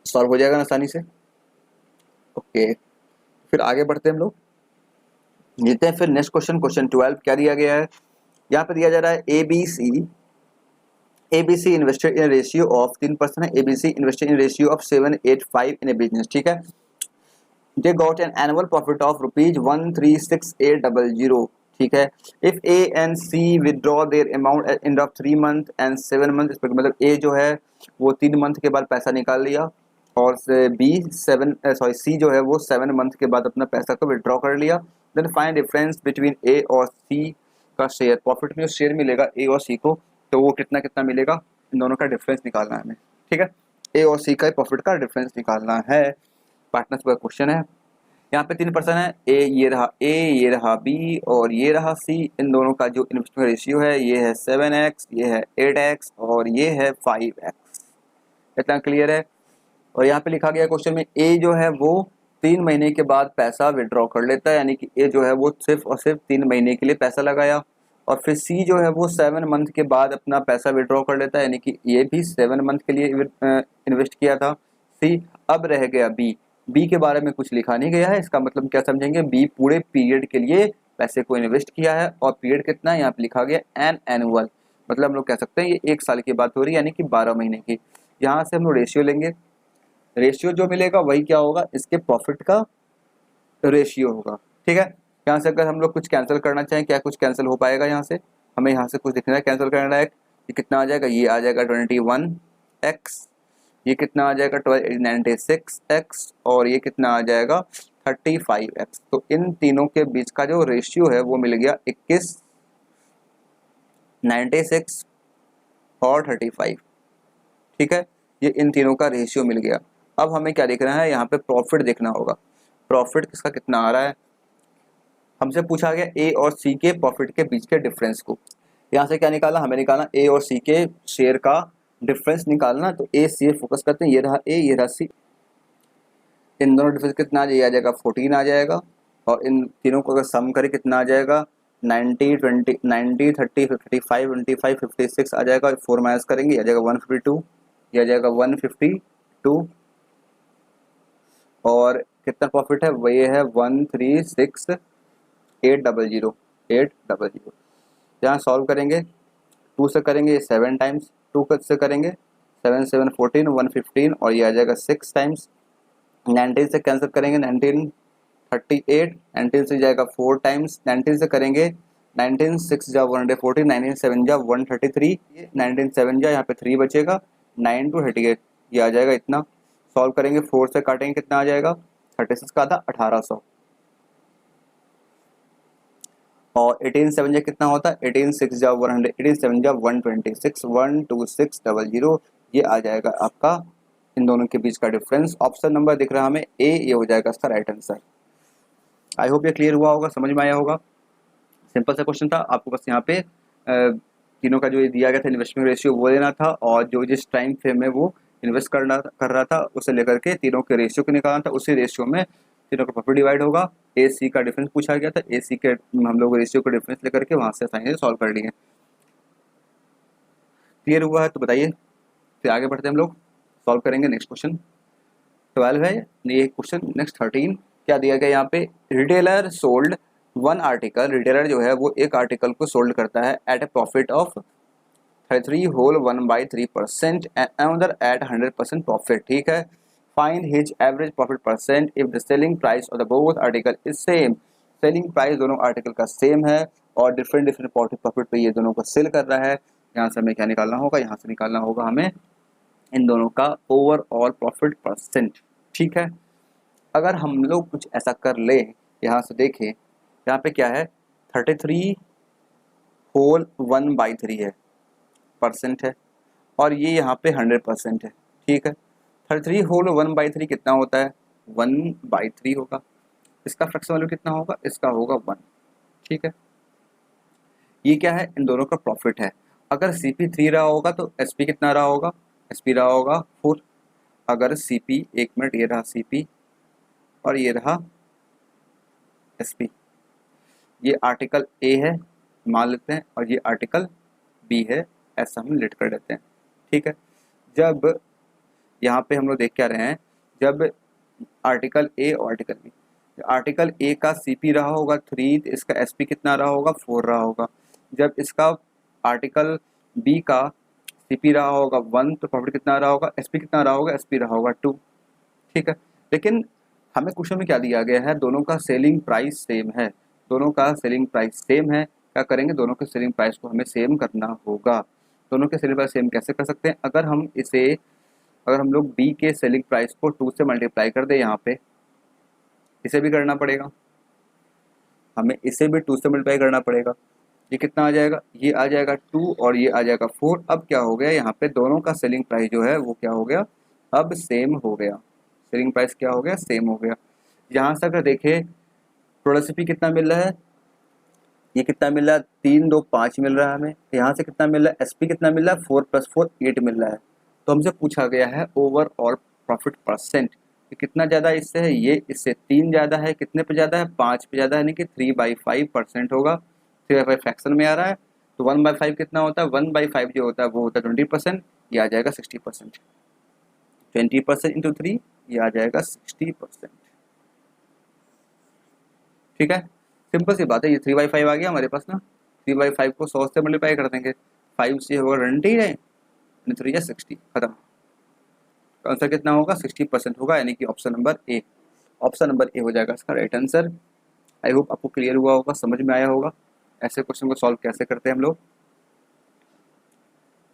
सॉल्व हो जाएगा ना आसानी से। ओके, फिर आगे बढ़ते हैं हम लोग, लेते हैं फिर नेक्स्ट क्वेश्चन। क्वेश्चन 12 क्या दिया गया है, यहाँ पे दिया जा रहा है ABC invested in ratio of 3% है, ABC invested in ratio of 785 in A business. ठीक है, they got an annual profit of ₹136,800. ठीक है, if A and C withdraw their amount at end of 3 month and 7 month, मतलब A जो है वो 3 month के बाद पैसा निकाल लिया और C जो है वो 7 मंथ के बाद अपना पैसा को विड्रॉ कर लिया। Then find difference between A और C का शेयर, प्रॉफिट में जो शेयर मिलेगा A और C को, तो वो कितना कितना मिलेगा, इन दोनों का डिफरेंस निकालना है हमें। ठीक है, A और C का प्रॉफिट का डिफरेंस निकालना है, पार्टनर्स का क्वेश्चन है। यहाँ पे 3% है, ये रहा बी और ये रहा सी। इन दोनों का जो इन्वेस्टमेंट रेशियो है ये है 7x, ये है 8x और ये है 5x। इतना क्लियर है। और यहाँ पे लिखा गया क्वेश्चन में ए जो है वो 3 महीने के बाद पैसा विड्रॉ कर लेता है, यानी कि ए जो है वो सिर्फ और सिर्फ 3 महीने के लिए पैसा लगाया। और फिर सी जो है वो 7 मंथ के बाद अपना पैसा विड्रॉ कर लेता है, यानी कि ये भी 7 मंथ के लिए इन्वेस्ट किया था सी। अब रह गया बी। बी के बारे में कुछ लिखा नहीं गया है, इसका मतलब क्या समझेंगे, बी पूरे पीरियड के लिए पैसे को इन्वेस्ट किया है। और पीरियड कितना है, यहाँ पे लिखा गया एन एनुअल, मतलब हम लोग कह सकते हैं ये 1 साल की बात हो रही है, यानी कि 12 महीने की। यहाँ से हम लोग रेशियो लेंगे, रेशियो जो मिलेगा वही क्या होगा, इसके प्रॉफिट का रेशियो होगा। ठीक है, यहाँ से अगर हम लोग कुछ कैंसिल करना चाहें, क्या कुछ कैंसिल हो पाएगा यहाँ से, हमें यहाँ से कुछ दिखना है कैंसिल करना है। ये कितना आ जाएगा, ये आ जाएगा 21x, ये कितना आ जाएगा 96x और ये कितना आ जाएगा 35x। तो इन तीनों के बीच का जो रेशियो है वो मिल गया 21, 96 और 35। ठीक है, ये इन तीनों का रेशियो मिल गया। अब हमें क्या देखना है, यहाँ पे प्रॉफिट देखना होगा। प्रॉफिट किसका कितना आ रहा है, हमसे पूछा गया ए और सी के प्रॉफिट के बीच के डिफरेंस को। यहाँ से क्या निकाला, हमें निकालना ए और सी के शेयर का डिफरेंस निकालना। तो ए सी फोकस करते हैं, ये रहा ए, ये रहा सी। इन दोनों डिफरेंस कितना आ जाएगा, ये आ जाएगा 14 आ जाएगा। और इन तीनों को अगर सम करें कितना आ जाएगा, 90 20 90 30 55 25 56 आ जाएगा। 4 माइनस करेंगे आ जाएगा 152, ये आ जाएगा 152। और कितना प्रॉफिट है, वो ये है 136,800। यहाँ सॉल्व करेंगे, 2 से करेंगे 7 टाइम्स, 2 से करेंगे 7 7 14 115 और ये आ जाएगा 6 टाइम्स। 19 से कैंसिल करेंगे 19 38, 19 से जाएगा 4 टाइम्स। 19 से करेंगे 19 6 जा 140, 19 7 जा 133, 19 7 जा यहाँ पे 3 बचेगा, 9 to 38 ये आ जाएगा इतना। सॉल्व करेंगे 4 से काटेंगे कितना आ जाएगा, 36 का आधा 1800। और 18 7 जा कितना होता है, 18 6 जा 100, 18 7 जा 126, 12600 ये आ जाएगा आपका इन दोनों के बीच का डिफरेंस। ऑप्शन नंबर दिख रहा है हमें ए, ये हो जाएगा इसका राइट आंसर। आई होप ये क्लियर हुआ होगा, समझ में आया होगा। सिंपल सा क्वेश्चन था, आपको बस यहाँ पे तीनों का जो ये दिया गया था इन्वेस्टमेंट रेशियो वो देना था, और जो जिस टाइम फ्रेम में वो इन्वेस्ट कर रहा था उसे लेकर के तीनों के रेशियो को निकालना था। उसी रेशियो में तीनों का प्रॉफिट डिवाइड होगा। ए सी का डिफरेंस पूछा गया था, ए सी के हम लोग रेशियो का डिफरेंस लेकर के वहाँ से आसानी से सॉल्व कर लिए। क्लियर हुआ है तो बताइए, फिर आगे बढ़ते हैं हम लोग, सॉल्व करेंगे नेक्स्ट क्वेश्चन। 12 है ये क्वेश्चन। नेक्स्ट 13 क्या दिया गया यहाँ पे, retailer sold one article, retailer जो है वो एक आर्टिकल को सोल्ड करता है at a profit of 33 whole 1/3% and another at 100% profit. ठीक है, find his average profit percent if the selling price of the both article is same. Selling price दोनों आर्टिकल का सेम है और डिफरेंट डिफरेंट प्रॉफिट पे ये दोनों को सेल कर रहा है। यहाँ से हमें क्या निकालना होगा, यहाँ से निकालना होगा हमें इन दोनों का ओवरऑल प्रॉफिट परसेंट। ठीक है, अगर हम लोग कुछ ऐसा कर ले, यहाँ से देखें यहाँ पे क्या है 33 होल 1/3 है परसेंट है, और ये यहाँ पे 100% है। ठीक है, 33 होल 1/3 कितना होता है, 1/3 होगा। इसका फ्रैक्शन वैल्यू कितना होगा, इसका होगा 1। ठीक है, ये क्या है, इन दोनों का प्रॉफिट है। अगर CP 3 रहा होगा तो SP कितना रहा होगा, SP रहा होगा 4। अगर CP, एक मिनट, ये रहा CP और ये रहा SP, ये आर्टिकल A है मान लेते हैं और ये आर्टिकल B है, ऐसा हम लिट कर देते हैं। ठीक है, जब यहाँ पे हम लोग देख क्या रहे हैं, जब आर्टिकल A और आर्टिकल B, आर्टिकल A का CP रहा होगा 3 तो इसका SP कितना रहा होगा, 4 रहा होगा। जब इसका आर्टिकल B का CP रहा होगा 1 तो प्रॉफिट कितना रहा होगा, SP कितना रहा होगा, SP रहा होगा 2। ठीक है, लेकिन हमें क्वेश्चन में क्या दिया गया है, दोनों का सेलिंग प्राइस सेम है, दोनों का सेलिंग प्राइस सेम है। क्या करेंगे, दोनों के सेलिंग प्राइस को हमें सेम करना होगा। दोनों के सेलिंग प्राइस सेम कैसे कर सकते हैं, अगर हम लोग B के सेलिंग प्राइस को 2 से मल्टीप्लाई कर दे, यहाँ पे इसे भी करना पड़ेगा, हमें इसे भी 2 से मल्टीप्लाई करना पड़ेगा। ये कितना आ जाएगा, ये आ जाएगा 2 और ये आ जाएगा 4। अब क्या हो गया, यहाँ पे दोनों का सेलिंग प्राइस जो है वो क्या हो गया, अब सेम हो गया। सेलिंग प्राइस क्या हो गया, सेम हो गया। यहाँ से अगर देखें टोटल एसपी कितना मिल रहा है, ये कितना मिल रहा है 3 2 5 मिल रहा है हमें। यहाँ से कितना मिल रहा है एसपी कितना मिल रहा है 4 + 4 8 मिल रहा है। तो हमसे पूछा गया है ओवरऑल प्रॉफिट परसेंट कितना ज़्यादा इससे है, ये इससे 3 ज़्यादा है, कितने पे ज़्यादा है 5 पे ज़्यादा है, यानी कि 3/5% होगा। 3/5 फ्रैक्शन में आ रहा है तो 1/5 कितना होता है, 1/5 जो होता है वो होता है 20%, ये आ जाएगा 60%। 20% इंटू 3 ये आ जाएगा 60%। ठीक है, सिंपल सी बात है, ये 3/5 आ गया हमारे पास ना। 3/5 को 100 से मल्टीप्लाई कर देंगे, 5 से होगा 20 है, 3 या 60, खत्म। आंसर कितना होगा 60% होगा, यानी कि ऑप्शन नंबर ए। ऑप्शन नंबर ए हो जाएगा इसका राइट आंसर। आई होप आपको क्लियर हुआ होगा, समझ में आया होगा ऐसे क्वेश्चन को सॉल्व कैसे करते हैं हम लोग।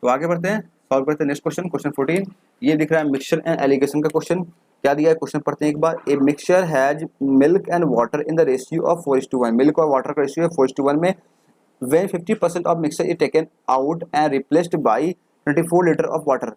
तो आगे बढ़ते हैं, सॉल्व करते हैं नेक्स्ट क्वेश्चन। क्वेश्चन 14 ये दिख रहा है मिक्सचर एंड एलिगेशन का क्वेश्चन। क्या दिया है क्वेश्चन पढ़ते हैं एक बार। A mixture has milk and water in the ratio of 4:1। Milk और वाटर का रेशियो है 4:1 में। When 50% of mixture is taken out and replaced by 24 litre of water.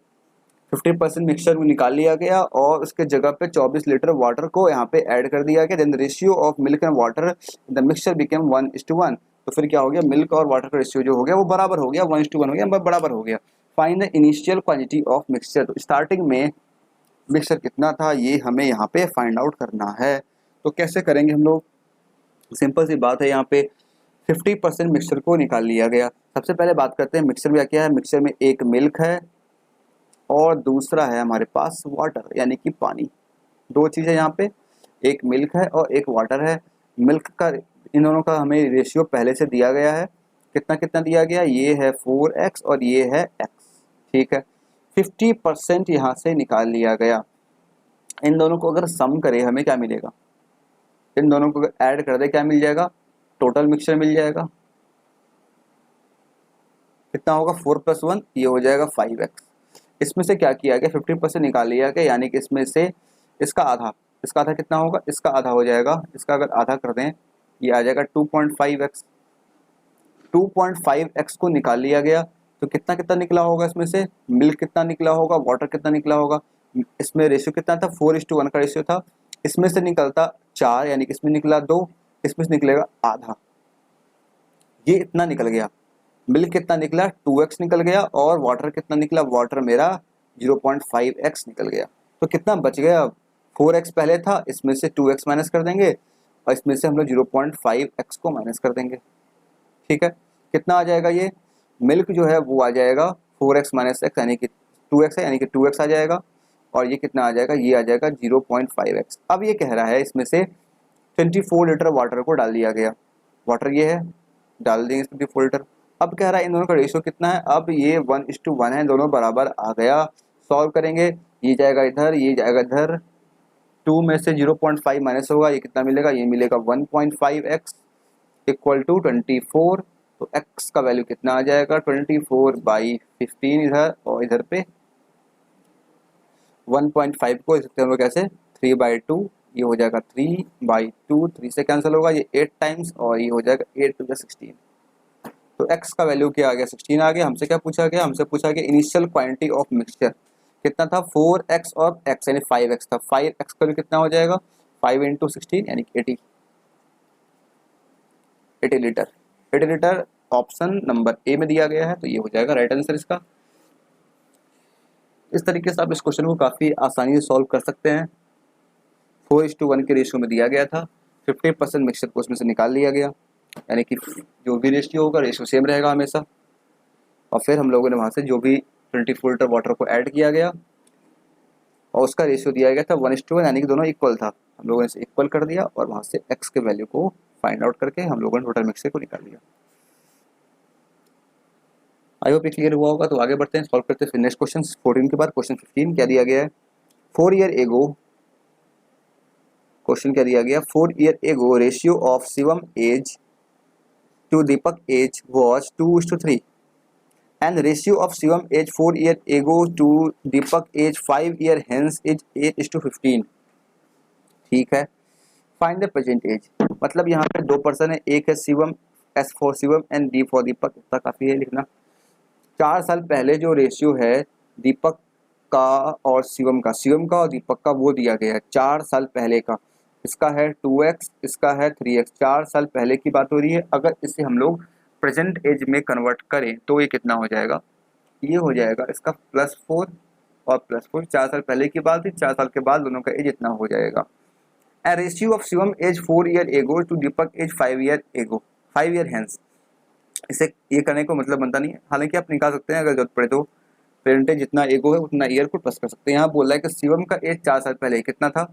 50% mixture निकाल लिया गया और उसके जगह पे 24 लीटर वाटर को यहाँ पे ऐड कर दिया गया। Then the ratio of milk and water the mixture became 1:1। तो फिर क्या हो गया, मिल्क और वाटर का रेशियो जो हो गया वो बराबर हो गया, 1:1 हो गया, बराबर हो गया। Find the initial quantity of mixture. तो स्टार्टिंग में मिक्सचर कितना था ये हमें यहाँ पे फाइंड आउट करना है। तो कैसे करेंगे हम लोग, सिंपल सी बात है, यहाँ पे 50% मिक्सचर को निकाल लिया गया। सबसे पहले बात करते हैं मिक्सचर में क्या है। मिक्सचर में एक मिल्क है और दूसरा है हमारे पास वाटर यानी कि पानी। दो चीज़ें यहाँ पे, एक मिल्क है और एक वाटर है। मिल्क का इन दोनों का हमें रेशियो पहले से दिया गया है, कितना कितना दिया गया, ये है 4x और ये है x। ठीक है, 50% यहाँ से निकाल लिया गया। इन दोनों को अगर सम करें हमें क्या मिलेगा, इन दोनों को अगर ऐड कर दे क्या मिल जाएगा, टोटल मिक्सचर मिल जाएगा। कितना होगा 4 + 1 ये हो जाएगा 5x। इसमें से क्या किया गया 50% निकाल लिया गया, यानी कि इसमें से इसका आधा, इसका आधा कितना होगा, इसका आधा हो जाएगा, इसका अगर आधा कर दें ये आ जाएगा 2.5x। 2.5x को निकाल लिया गया तो कितना कितना निकला होगा, इसमें से मिल्क कितना निकला होगा, वाटर कितना निकला होगा। इसमें रेशियो कितना था 4:1 का रेशियो था, इसमें से निकलता 4 यानी कि इसमें निकला 2, इसमें से निकलेगा आधा, ये इतना निकल गया। मिल्क कितना निकला 2x निकल गया और वाटर कितना निकला, वाटर मेरा 0.5x निकल गया। तो कितना बच गया, 4x पहले था, इसमें से 2x माइनस कर देंगे और इसमें से हम लोग 0.5x को माइनस कर देंगे। ठीक है, कितना आ जाएगा, ये मिल्क जो है वो आ जाएगा 4x - x यानी कि 2x है, यानी कि 2x आ जाएगा और ये कितना आ जाएगा, ये आ जाएगा 0.5x। अब ये कह रहा है इसमें से 24 लीटर वाटर को डाल दिया गया, वाटर ये है डाल देंगे 24 लीटर। अब कह रहा है इन दोनों का रेशियो कितना है, अब ये 1:1 है, दोनों बराबर आ गया। सॉल्व करेंगे, ये जाएगा इधर, ये जाएगा इधर, 2 में से 0.5 माइनस होगा, ये कितना मिलेगा, ये मिलेगा 1.5x इक्वल टू 24। तो x का वैल्यू कितना आ जाएगा 24/15 इधर, और इधर पे 1.5 को सकते हम लोग कैसे 3/2, ये हो जाएगा 3/2, 3 से कैंसिल होगा, ये 8 टाइम्स और ये हो जाएगा 8 × 16। तो x का वैल्यू क्या आ गया 16 आ गया। हमसे क्या पूछा गया, हमसे पूछा गया इनिशियल क्वांटिटी ऑफ मिक्सचर कितना था 4x और x यानी 5x था। 5x का वैल्यू कितना हो जाएगा 5 × 16 यानी 80 लीटर। 80 लीटर ऑप्शन नंबर ए में दिया गया है, तो ये हो जाएगा राइट आंसर इसका। इस तरीके से आप इस क्वेश्चन को काफ़ी आसानी से सॉल्व कर सकते हैं। 4:1 के रेशियो में दिया गया था, 50% मिक्सचर को उसमें से निकाल लिया गया, यानी कि जो भी रेशियो होगा रेशियो सेम रहेगा हमेशा। और फिर हम लोगों ने वहाँ से जो भी 24 लीटर वाटर को ऐड किया गया और उसका रेशियो दिया गया था 1:1, यानी कि दोनों इक्वल था, हम लोगों ने इसे इक्वल कर दिया और वहाँ से x के वैल्यू को फाइंड आउट करके हम लोगों ने टोटल मिक्सचर को निकाल लिया। आई होप ये क्लियर हुआ होगा। तो आगे बढ़ते हैं, सॉल्व करते हैं फिर नेक्स्ट क्वेश्चन 14 के बाद क्वेश्चन 15 क्या दिया गया है। 4 ईयर एगो, क्वेश्चन क्या दिया गया, 4 year ago ratio of Shivam age to Deepak age was 2:3 and the ratio of Shivam age 4 year ago to Deepak age 5 year hence is 8:15। ठीक है, फाइंड द प्रेजेंट एज, मतलब यहाँ पे दो पर्सन है, एक है Shivam, S for Shivam and D for Deepak, इतना काफ़ी है लिखना। 4 साल पहले जो रेशियो है दीपक का और शिवम का और दीपक का वो दिया गया है 4 साल पहले का। इसका है 2x, इसका है 3x, 4 साल पहले की बात हो रही है। अगर इसे हम लोग प्रेजेंट एज में कन्वर्ट करें तो ये कितना हो जाएगा, ये हो जाएगा इसका +4 और +4, 4 साल पहले की बात थी, 4 साल के बाद दोनों का एज इतना हो जाएगा। A ratio of Shivam age 4 year ago to Deepak age 5 year ago, 5 year hence। इसे ये करने को मतलब बनता नहीं है, हालांकि आप निकाल सकते हैं अगर जरूरत पड़े तो। पेरेंटेज जितना एगो है उतना ईयर को प्लस कर सकते हैं। यहाँ बोल रहा है कि शिवम का एज 4 साल पहले कितना था,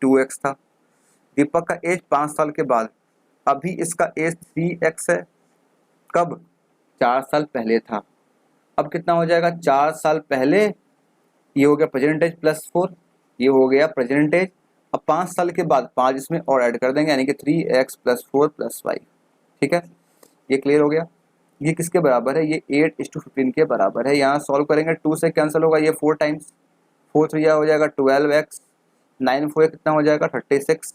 2x था। दीपक का एज 5 साल के बाद, अभी इसका एज 3x है। कब, 4 साल पहले था। अब कितना हो जाएगा, 4 साल पहले, ये हो गया प्रेजेंटेज +4, ये हो गया प्रेजेंटेज। अब 5 साल के बाद 5 इसमें और ऐड कर देंगे, यानी कि 3x + 4 + 5। ठीक है, ये क्लियर हो गया। ये किसके बराबर है, ये 8:15 के बराबर है। यहाँ सॉल्व करेंगे, 2 से कैंसिल होगा, ये 4 टाइम्स, 4 3 हो जाएगा 12x, 9 4 कितना हो जाएगा 36।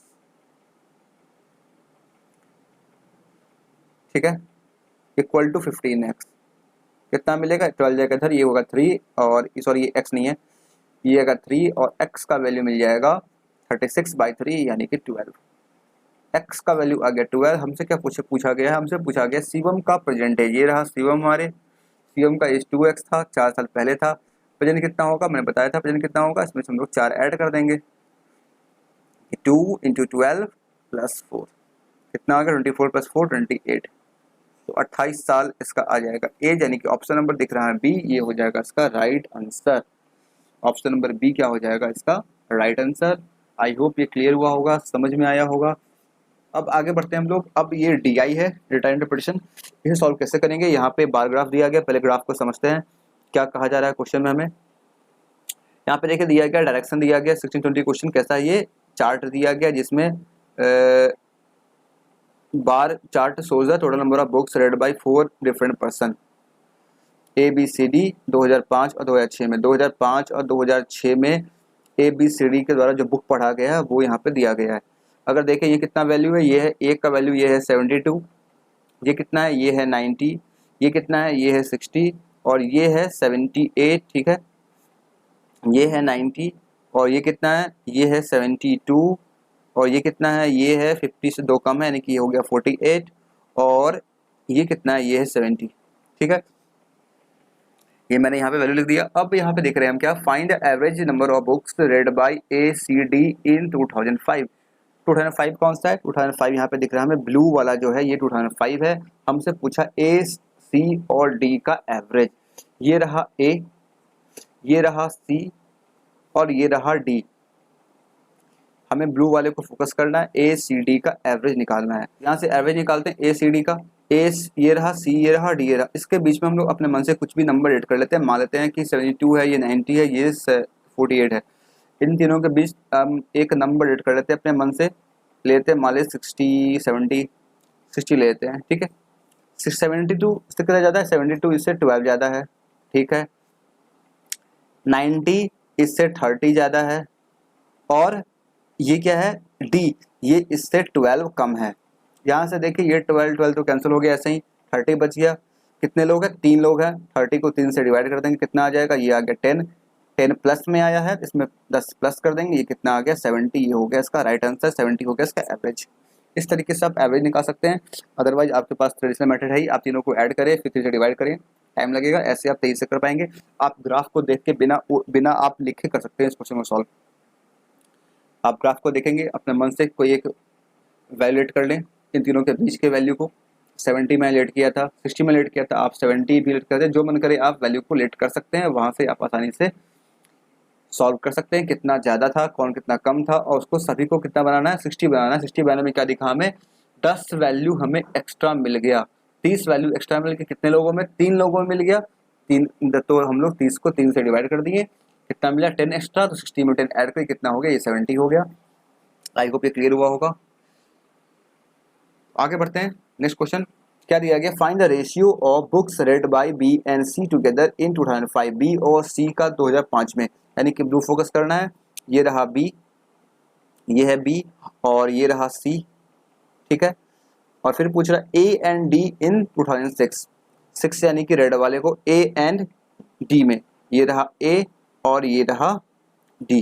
ठीक है, इक्वल टू 15x, कितना मिलेगा 12 जाएगा इधर, ये होगा 3 और सॉरी ये x नहीं है, ये अगर 3 और x का वैल्यू मिल जाएगा 36/3 यानी कि 12। x का वैल्यू आ गया 12। हमसे क्या पूछा गया है, हमसे पूछा गया शिवम का प्रेजेंटेज। ये रहा शिवम, हमारे शिवम का एज 2x था, 4 साल पहले था। प्रेजेंट कितना होगा, मैंने बताया था प्रेजेंट कितना होगा, इसमें हम लोग 4 ऐड कर देंगे, 2 × 12 + 4 कितना आ गया, 24 + 4 28, तो 28 साल इसका आ जाएगा एज, यानी कि ऑप्शन नंबर दिख रहा है बी, ये हो जाएगा इसका right answer. Option number B क्या हो जाएगा इसका राइट आंसर। आई होप ये क्लियर हुआ होगा, समझ में आया होगा। अब आगे बढ़ते हैं हम लोग। अब ये DI है, डेटा इंटरप्रिटेशन, इसे सॉल्व कैसे करेंगे। यहाँ पे बार ग्राफ दिया गया, पहले ग्राफ को समझते हैं क्या कहा जा रहा है क्वेश्चन में हमें। यहाँ पे देखिए दिया गया, डायरेक्शन दिया गया, 1620 क्वेश्चन कैसा है, ये चार्ट दिया गया जिसमें bar chart shows the total number of books read by 4 different person, ABCD 2005 और 2006 में। 2005 और 2006 में ABCD के द्वारा जो बुक पढ़ा गया है वो यहाँ पे दिया गया है। अगर देखें ये कितना वैल्यू है, ये है एक का वैल्यू, ये है 72, ये कितना है, ये है 90, ये कितना है, ये है 60 और ये है 78। ठीक है, ये है 90 और ये कितना है, ये है 72 और ये कितना है, ये है 50 से 2 कम है, यानी कि ये हो गया 48 और ये कितना है, ये है 70। ठीक है, ये मैंने यहाँ पे वैल्यू लिख दिया। अब यहाँ पे देख रहे हैं हम क्या, find the average number of books read by ACD in 2005। 2005 कौन सा है, 2005 यहाँ पे दिख रहा है हमें, ब्लू वाला जो है ये 2005 है। हमसे पूछा A, C और D का एवरेज। ये रहा A, ये रहा C और ये रहा D। हमें ब्लू वाले को फोकस करना है, ACD का एवरेज निकालना है। यहाँ से एवरेज निकालते हैं ACD का। ये रहा, C ये रहा, D ये रहा। इसके बीच में हम लोग अपने मन से कुछ भी नंबर ऐड कर लेते हैं। मान लेते हैं कि 72 है, ये 90 है, ये 48 है। इन तीनों के बीच हम एक नंबर ऐड कर लेते हैं अपने मन से, लेते हैं मान लें 60 70 60 लेते हैं। ठीक है, 72 इससे कितना ज़्यादा है, 72 इससे 12 ज़्यादा है। ठीक है, 90 इससे 30 ज़्यादा है और ये क्या है D, ये इससे 12 कम है। यहाँ से देखिए ये 12 तो कैंसिल हो गया, ऐसे ही 30 बच गया। कितने लोग हैं, 3 लोग हैं। 30 को 3 से डिवाइड कर देंगे, कितना आ जाएगा, ये आ गया 10। 10 प्लस में आया है, इसमें 10 प्लस कर देंगे, ये कितना आ गया 70। ये हो गया इसका राइट आंसर, 70 हो गया इसका एवरेज। इस तरीके से आप एवरेज निकाल सकते हैं। अदरवाइज आपके पास ट्रेडिशनल मेथड है ही, आप तीनों को ऐड करें फिर 3 से डिवाइड करें, टाइम लगेगा। ऐसे आप तेजी से कर पाएंगे। आप ग्राफ को देख के बिना आप लिखे कर सकते हैं इस क्वेश्चन को सॉल्व। आप ग्राफ को देखेंगे, अपने मन से कोई एक वैल्यू ऐड कर लें, इन तीनों के बीच के वैल्यू को। 70 में लेट किया था, 60 में लेट किया था, आप 70 भी लेट करते हैं, जो मन करे आप वैल्यू को लेट कर सकते हैं। वहाँ से आप आसानी से सॉल्व कर सकते हैं, कितना ज़्यादा था, कौन कितना कम था, और उसको सभी को कितना बनाना है, 60 बनाना है। 60 बनाने में क्या दिखा हमें, 10 वैल्यू हमें एक्स्ट्रा मिल गया। 30 वैल्यू एक्स्ट्रा मिल गया, कितने लोगों में, 3 लोगों में मिल गया। 3 तो हम लोग 30 को 3 से डिवाइड कर दिए, कितना मिला 10 एक्स्ट्रा, तो 60 में 10 ऐड करके कितना हो गया, ये 70 हो गया। आई होप ये क्लियर हुआ होगा। आगे बढ़ते हैं, नेक्स्ट क्वेश्चन क्या दिया गया, find the ratio of books read by B and C together in 2005। B और सी का 2005 में, यानी कि ब्लू फोकस करना है। ये रहा बी, ये है बी और ये रहा सी। ठीक है, और फिर पूछ रहा है ए एंड डी इन 2006। 6 यानी कि रेड वाले को ए एंड डी में, ये रहा ए और ये रहा डी।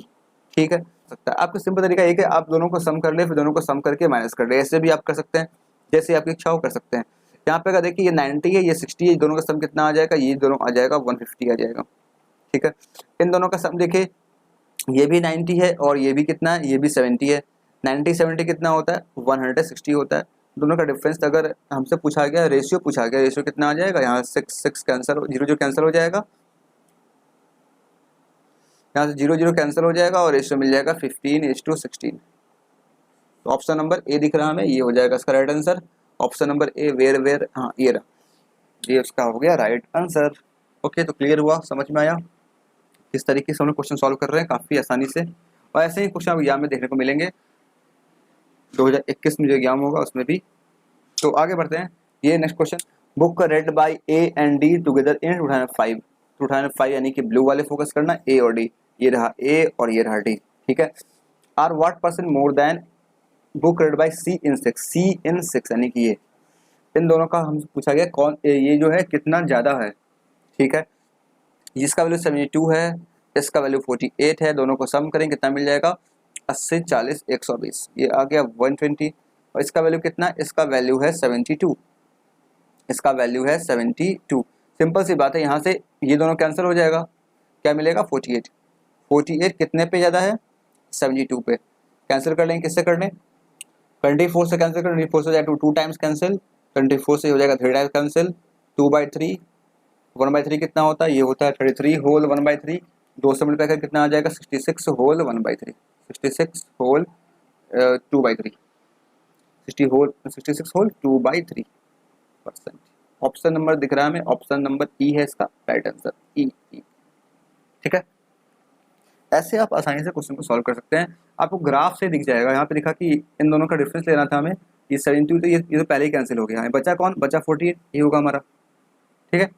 ठीक है, सकता है। आपका सिंपल तरीका एक है, आप दोनों को सम कर ले, फिर दोनों को सम करके माइनस कर ले, ऐसे भी आप कर सकते हैं, जैसे आपकी इच्छा हो कर सकते हैं। यहाँ पे अगर देखिए ये 90 है, ये 60 है, दोनों का सम कितना आ जाएगा, ये दोनों आ जाएगा 150 आ जाएगा। ठीक है, इन दोनों का सम देखिए, ये भी 90 है और ये भी कितना है, ये भी 70 है। 90 70 कितना होता है, 160 होता है। दोनों का डिफरेंस अगर हमसे पूछा गया, रेशियो पूछा गया, रेशियो कितना आ जाएगा, यहाँ 6 कैंसिल, 0 कैंसिल हो जाएगा, यहाँ से 0 कैंसिल हो जाएगा और रेशियो मिल जाएगा 15:16। तो ऑप्शन नंबर ए दिख रहा है हमें, ये हो जाएगा इसका right answer. Option number A, where where, हाँ ये रहा, ये उसका हो गया राइट आंसर। ओके, तो क्लियर हुआ, समझ में आया किस तरीके से हम लोग क्वेश्चन सॉल्व कर रहे हैं, काफ़ी आसानी से। और ऐसे ही क्वेश्चन अब एग्जाम में देखने को मिलेंगे, 2021 में जो एग्जाम होगा उसमें भी। तो आगे बढ़ते हैं, ये next question, book read by A and D together in 2005। 2005 यानी कि ब्लू वाले फोकस करना, ए और डी, ये रहा ए और ये रहा डी। ठीक है, are what percent more than book read by C in 6, C in 6 यानी कि ये, इन दोनों का हमसे पूछा गया कौन ये जो है कितना ज़्यादा है। ठीक है, जिसका वैल्यू 72 है, इसका वैल्यू 48 है, दोनों को सम करें कितना मिल जाएगा, 80 40 120, ये आ गया 120। और इसका वैल्यू कितना, इसका वैल्यू है 72, इसका वैल्यू है 72। सिंपल सी बात है, यहाँ से ये दोनों कैंसिल हो जाएगा, क्या मिलेगा 48। 48 कितने पे ज़्यादा है, 72 पे। कैंसिल कर लेंगे, किससे कर लें, 24 से कैंसिल कर, 24 से जाएगा 2 टाइम्स कैंसिल, 24 से हो जाएगा 3 टाइम्स कैंसिल, 2/3, 1/3 कितना होता है, ये होता है 33 होल 1/3, 2 से मल्टीप्लाई कर कितना आ जाएगा 66 whole 1/3, 66 whole 2/3, 66 whole 2/3%। Option number दिख रहा है हमें, ऑप्शन नंबर ई है इसका राइट आंसर, ई। ठीक है, ऐसे आप आसानी से क्वेश्चन को सॉल्व कर सकते हैं। आपको ग्राफ से दिख जाएगा, यहाँ पे दिखा कि इन दोनों का डिफरेंस लेना था हमें, ये 72 तो ये तो पहले ही कैंसिल हो गया है, बचा कौन, बचा 48, ये होगा हमारा। ठीक है,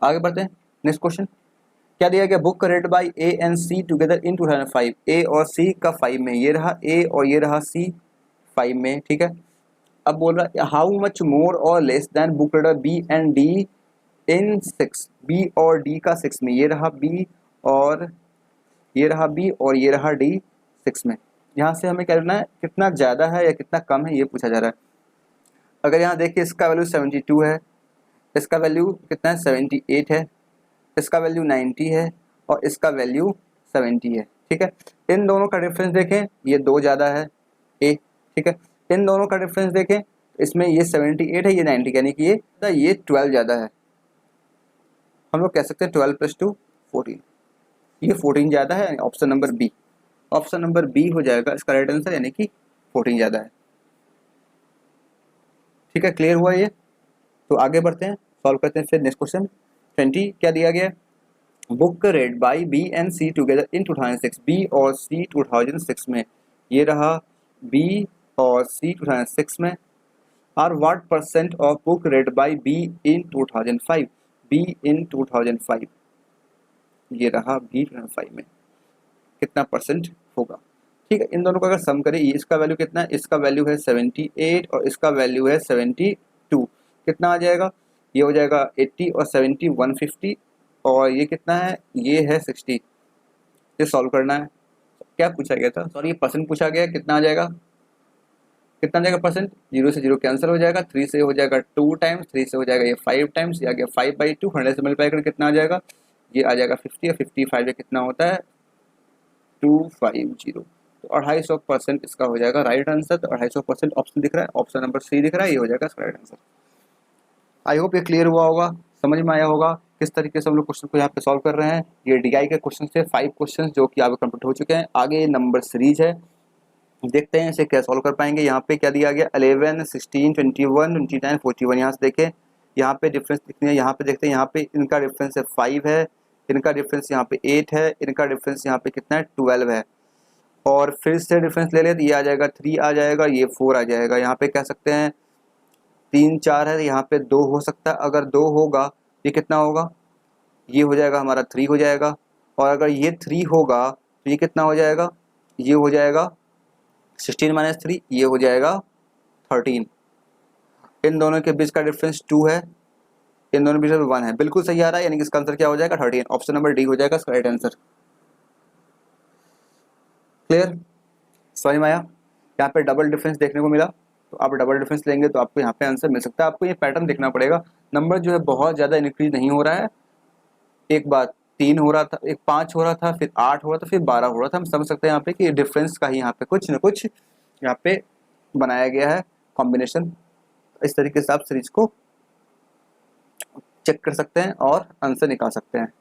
आगे बढ़ते हैं, नेक्स्ट क्वेश्चन क्या दिया गया, book read by A and C together in 2005, A और सी का 5 में, ये रहा ए और ये रहा सी 5 में। ठीक है, अब बोल रहा है हाउ मच मोर और less than book read B and D in 6, B और डी का 6 में, ये रहा बी और ये रहा बी और ये रहा डी 6 में। यहाँ से हमें क्या करना है, कितना ज़्यादा है या कितना कम है ये पूछा जा रहा है। अगर यहाँ देखिए इसका वैल्यू 72 है, इसका वैल्यू कितना है 78 है, इसका वैल्यू 90 है और इसका वैल्यू 70 है। ठीक है, इन दोनों का डिफरेंस देखें, ये 2 ज़्यादा है ए। ठीक है, इन दोनों का डिफरेंस देखें, इसमें ये 78 है, ये 90, यानी कि ये 12 ज़्यादा है। हम लोग कह सकते हैं 12 + 2 14, ये 14 ज़्यादा है, option number B. Option number B हो जाएगा इसका राइट आंसर, यानी कि 14 ज़्यादा है। ठीक है, क्लियर हुआ ये। तो आगे बढ़ते हैं, सॉल्व करते हैं फिर नेक्स्ट क्वेश्चन 20 क्या दिया गया है, book read by B and C together in 2006, B और सी 2006 में, ये रहा बी और सी 2006 में। Are what percent of book read by B in 2005, B in 2005, ये रहा बी 2005 में कितना परसेंट होगा। ठीक है, इन दोनों का अगर सम करें, इसका वैल्यू कितना है, इसका वैल्यू है 78 और इसका वैल्यू है 72, कितना आ जाएगा, ये हो जाएगा 80 और 70 150, और ये कितना है, ये है 60। ये सॉल्व करना है, क्या पूछा गया था, सॉरी ये परसेंट पूछा गया, कितना आ जाएगा, कितना आ जाएगा परसेंट, 0 से 0 कैंसिल हो जाएगा, 3 से हो जाएगा 2 टाइम्स, 3 से हो जाएगा ये 5 टाइम्स, ये आ गया 5/2, 100 से मल्टीप्लाई कर कितना आ जाएगा, ये आ जाएगा 50 और 55 ये कितना होता है 250। तो 250% इसका हो जाएगा राइट आंसर। तो 250% ऑप्शन दिख रहा है, ऑप्शन नंबर सी दिख रहा है, ये हो जाएगा इसका राइट आंसर। आई होप ये क्लियर हुआ होगा, समझ में आया होगा किस तरीके से हम लोग क्वेश्चन को यहाँ पे सॉल्व कर रहे हैं। ये डीआई के क्वेश्चन थे 5 क्वेश्चन जो कि आपके कंप्लीट हो चुके हैं। आगे नंबर सीरीज है, देखते हैं इसे क्या सॉल्व कर पाएंगे। यहाँ पे क्या दिया गया 11 16 21 29 41, यहाँ से देखें यहाँ पे डिफरेंस दिखनी है, यहाँ पे देखते हैं यहाँ पे इनका डिफरेंस है 5 है, इनका डिफरेंस यहाँ पे 8 है, इनका डिफरेंस यहाँ पे कितना है 12 है, और फिर से डिफरेंस ले लें तो ये आ जाएगा 3 आ जाएगा, ये 4 आ जाएगा। यहाँ पे कह सकते हैं 3 4 है, यहाँ पे 2 हो सकता है, अगर 2 होगा ये कितना होगा, ये हो जाएगा हमारा 3 हो जाएगा, और अगर ये 3 होगा तो ये कितना हो जाएगा, ये हो जाएगा 16 - 3, ये हो जाएगा 13। इन दोनों के बीच का डिफरेंस 2 है, इन दोनों के बीच में 1 है, बिल्कुल सही आ रहा है, यानी कि इसका आंसर क्या हो जाएगा 13। ऑप्शन नंबर डी हो जाएगा इसका राइट आंसर। क्लियर, समझ में आया। यहाँ पे डबल डिफरेंस देखने को मिला, तो आप डबल डिफरेंस लेंगे तो आपको यहाँ पे आंसर मिल सकता है। आपको ये पैटर्न देखना पड़ेगा, नंबर जो है बहुत ज़्यादा इंक्रीज नहीं हो रहा है। एक बार 3 हो रहा था, एक 5 हो रहा था, फिर 8 हो रहा था, फिर 12 हो रहा था। हम समझ सकते हैं यहाँ पे कि डिफरेंस का ही यहाँ पे कुछ न कुछ यहाँ पे बनाया गया है कॉम्बिनेशन। इस तरीके से आप सीरीज को चेक कर सकते हैं और आंसर निकाल सकते हैं।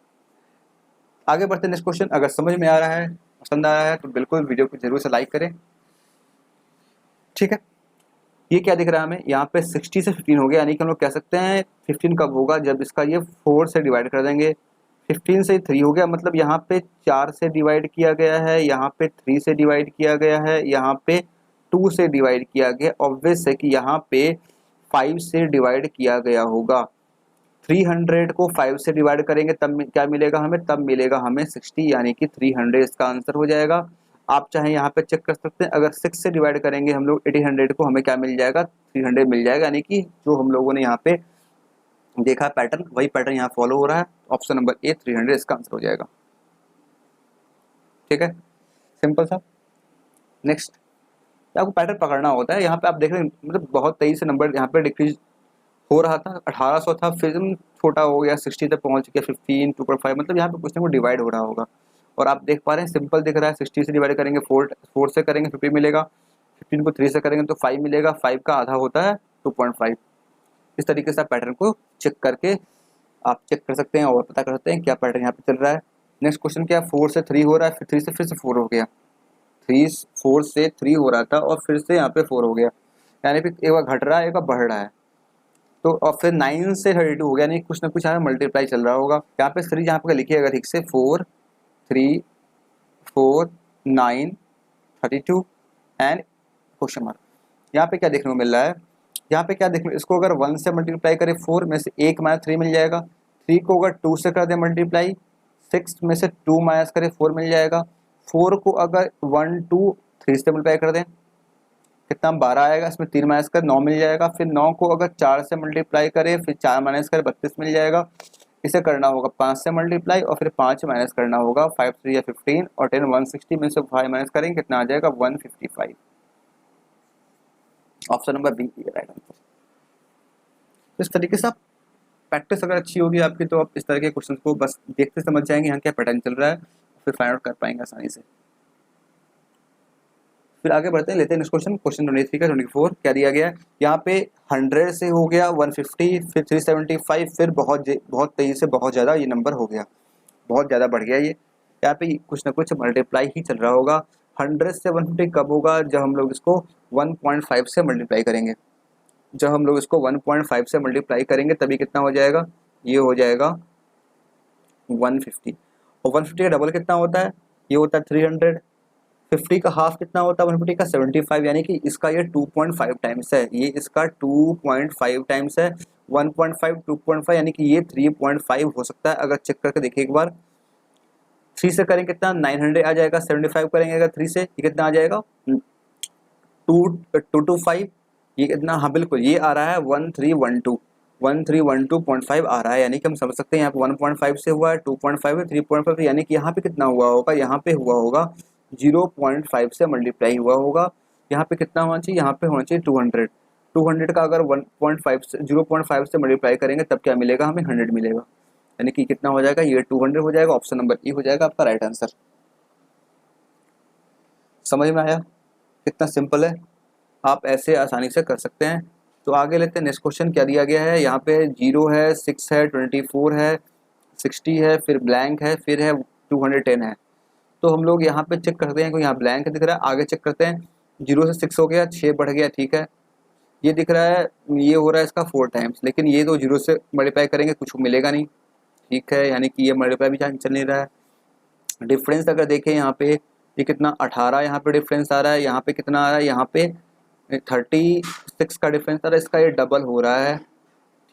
आगे बढ़ते हैं नेक्स्ट क्वेश्चन। अगर समझ में आ रहा है, पसंद आ रहा है, तो बिल्कुल वीडियो को जरूर से लाइक करें, ठीक है। ये क्या दिख रहा है हमें, यहाँ पे 60 से 15 हो गया, यानी कि हम लोग कह सकते हैं 15 कब होगा, जब इसका ये 4 से डिवाइड कर देंगे। 15 से 3 हो गया, मतलब यहाँ पे 4 से डिवाइड किया गया है, यहाँ पे 3 से डिवाइड किया गया है, यहाँ पे 2 से डिवाइड किया गया। ऑब्वियस है कि यहाँ पे 5 से डिवाइड किया गया होगा। 300 को 5 से डिवाइड करेंगे तब क्या मिलेगा हमें, तब मिलेगा हमें 60, यानी कि 300 इसका आंसर हो जाएगा। आप चाहे यहाँ पे चेक कर सकते हैं, अगर 6 से डिवाइड करेंगे हम लोग 1800 को, हमें क्या मिल जाएगा, 300 मिल जाएगा। यानी कि जो हम लोगों ने यहाँ पे देखा पैटर्न, वही पैटर्न यहाँ फॉलो हो रहा है। ऑप्शन नंबर ए 300 इसका आंसर हो जाएगा, ठीक है, सिंपल सा। नेक्स्ट, आपको पैटर्न पकड़ना होता है। यहाँ पे आप देख रहे हैं, मतलब बहुत तेजी से नंबर यहाँ पे डिक्रीज हो रहा था। 1800 था, फिर छोटा हो गया, 60 तक पहुंच गया, 15, 2.5, मतलब यहाँ पे कुछ ना कुछ डिवाइड हो रहा होगा। और आप देख पा रहे हैं सिंपल दिख रहा है, 60 से डिवाइड करेंगे 4 से करेंगे 50 मिलेगा, 15 को 3 से करेंगे तो 5 मिलेगा, 5 का आधा होता है 2.5। इस तरीके से आप पैटर्न को चेक करके आप चेक कर सकते हैं और पता कर सकते हैं क्या पैटर्न यहाँ पे चल रहा है। नेक्स्ट क्वेश्चन क्या, 4 से 3 हो रहा है, फिर 3 से फिर से 4 हो गया। 4 से 3 हो रहा था और फिर से यहाँ पे 4 हो गया, यानी कि एक बार घट रहा है, एक बार बढ़ रहा है। तो और फिर 9 से 32 हो गया, नहीं कुछ ना कुछ यहाँ मल्टीप्लाई चल रहा होगा। यहाँ पे सीरीज यहाँ पे लिखिएगा ठीक से, 4 3 4 9 32 एंड क्वेश्चन मार्क। यहाँ पे क्या देखने को मिल रहा है, यहाँ पे क्या देखने, इसको अगर 1 से मल्टीप्लाई करें 4 में से 1 माइनस 3 मिल जाएगा। 3 को अगर 2 से कर दें मल्टीप्लाई, 6 में से 2 माइनस करें 4 मिल जाएगा। 4 को अगर 1 2 3 से मल्टीप्लाई कर दें कितना 12 आएगा, इसमें 3 माइनस कर 9 मिल जाएगा। फिर 9 को अगर 4 से मल्टीप्लाई करें, फिर 4 माइनस कर 32 मिल जाएगा। इसे करना होगा 5 से मल्टीप्लाई और फिर 5 माइनस करना होगा, 5 3 या 15 और 10 160 में से 5 माइनस करेंगे कितना आ जाएगा 155। Option number B right answer. इस तरीके से आप प्रैक्टिस अगर अच्छी होगी आपकी, तो आप इस तरह के क्वेश्चन को बस देखते समझ जाएंगे यहाँ क्या पैटर्न चल रहा है, फिर फाइंड आउट कर पाएंगे आसानी से। फिर आगे बढ़ते हैं, लेते हैं नेक्स्ट क्वेश्चन। क्वेश्चन 23 का 24 क्या दिया गया है, यहाँ पे 100 से हो गया 150, फिर 375, फिर बहुत तेजी से बहुत ज़्यादा ये नंबर हो गया, बहुत ज़्यादा बढ़ गया ये। यहाँ पे कुछ ना कुछ मल्टीप्लाई ही चल रहा होगा। 100 से 150 कब होगा, जब हम लोग इसको 1.5 से मल्टीप्लाई करेंगे। जब हम लोग इसको 1.5 से मल्टीप्लाई करेंगे तभी कितना हो जाएगा, ये हो जाएगा 150। और 150 का डबल कितना होता है, ये होता है 300। 50 का हाफ कितना होता है 150 का 75, यानी कि इसका ये 2.5 टाइम्स है, ये इसका 2.5 टाइम्स है। 1.5 2.5 यानी कि ये 3.5 हो सकता है। अगर चेक करके देखिए एक बार, 3 से करेंगे कितना 900 आ जाएगा, 75 करेंगे अगर 3 से ये कितना आ जाएगा 225, ये कितना, हाँ बिल्कुल ये आ रहा है 1312.5 आ रहा है। यानी कि हम समझ सकते हैं यहाँ पे 1.5 से हुआ है, 2.5 है, 3.5, यानी कि यहाँ पे कितना हुआ होगा, यहाँ पे हुआ होगा 0.5 से मल्टीप्लाई हुआ होगा। यहाँ पे कितना होना चाहिए, यहाँ पे होना चाहिए 200। 200 का अगर 1.5 से 0.5 से मल्टीप्लाई करेंगे तब क्या मिलेगा हमें 100 मिलेगा, यानी कि कितना हो जाएगा, ये 200 हो जाएगा। ऑप्शन नंबर ई हो जाएगा आपका राइट आंसर। समझ में आया कितना सिंपल है, आप ऐसे आसानी से कर सकते हैं। तो आगे लेते हैं नेक्स्ट क्वेश्चन क्या दिया गया है। यहाँ पे 0 है, 6 है, 24 है, 60 है, फिर ब्लैंक है, फिर है 210 है। तो हम लोग यहाँ पे चेक करते हैं कि यहाँ ब्लैंक दिख रहा है। आगे चेक करते हैं, 0 से 6 हो गया, 6 बढ़ गया, ठीक है। ये दिख रहा है, ये हो रहा है इसका 4 टाइम्स, लेकिन ये तो 0 से मल्टीप्लाई करेंगे कुछ मिलेगा नहीं, ठीक है, यानी कि ये मल्टीप्लाई भी चल नहीं रहा है। डिफरेंस अगर देखें यहाँ पे, ये कितना 18 यहाँ पे डिफरेंस आ रहा है, यहाँ पे कितना आ रहा है, यहाँ पे 36 का डिफरेंस आ रहा है, इसका ये डबल हो रहा है,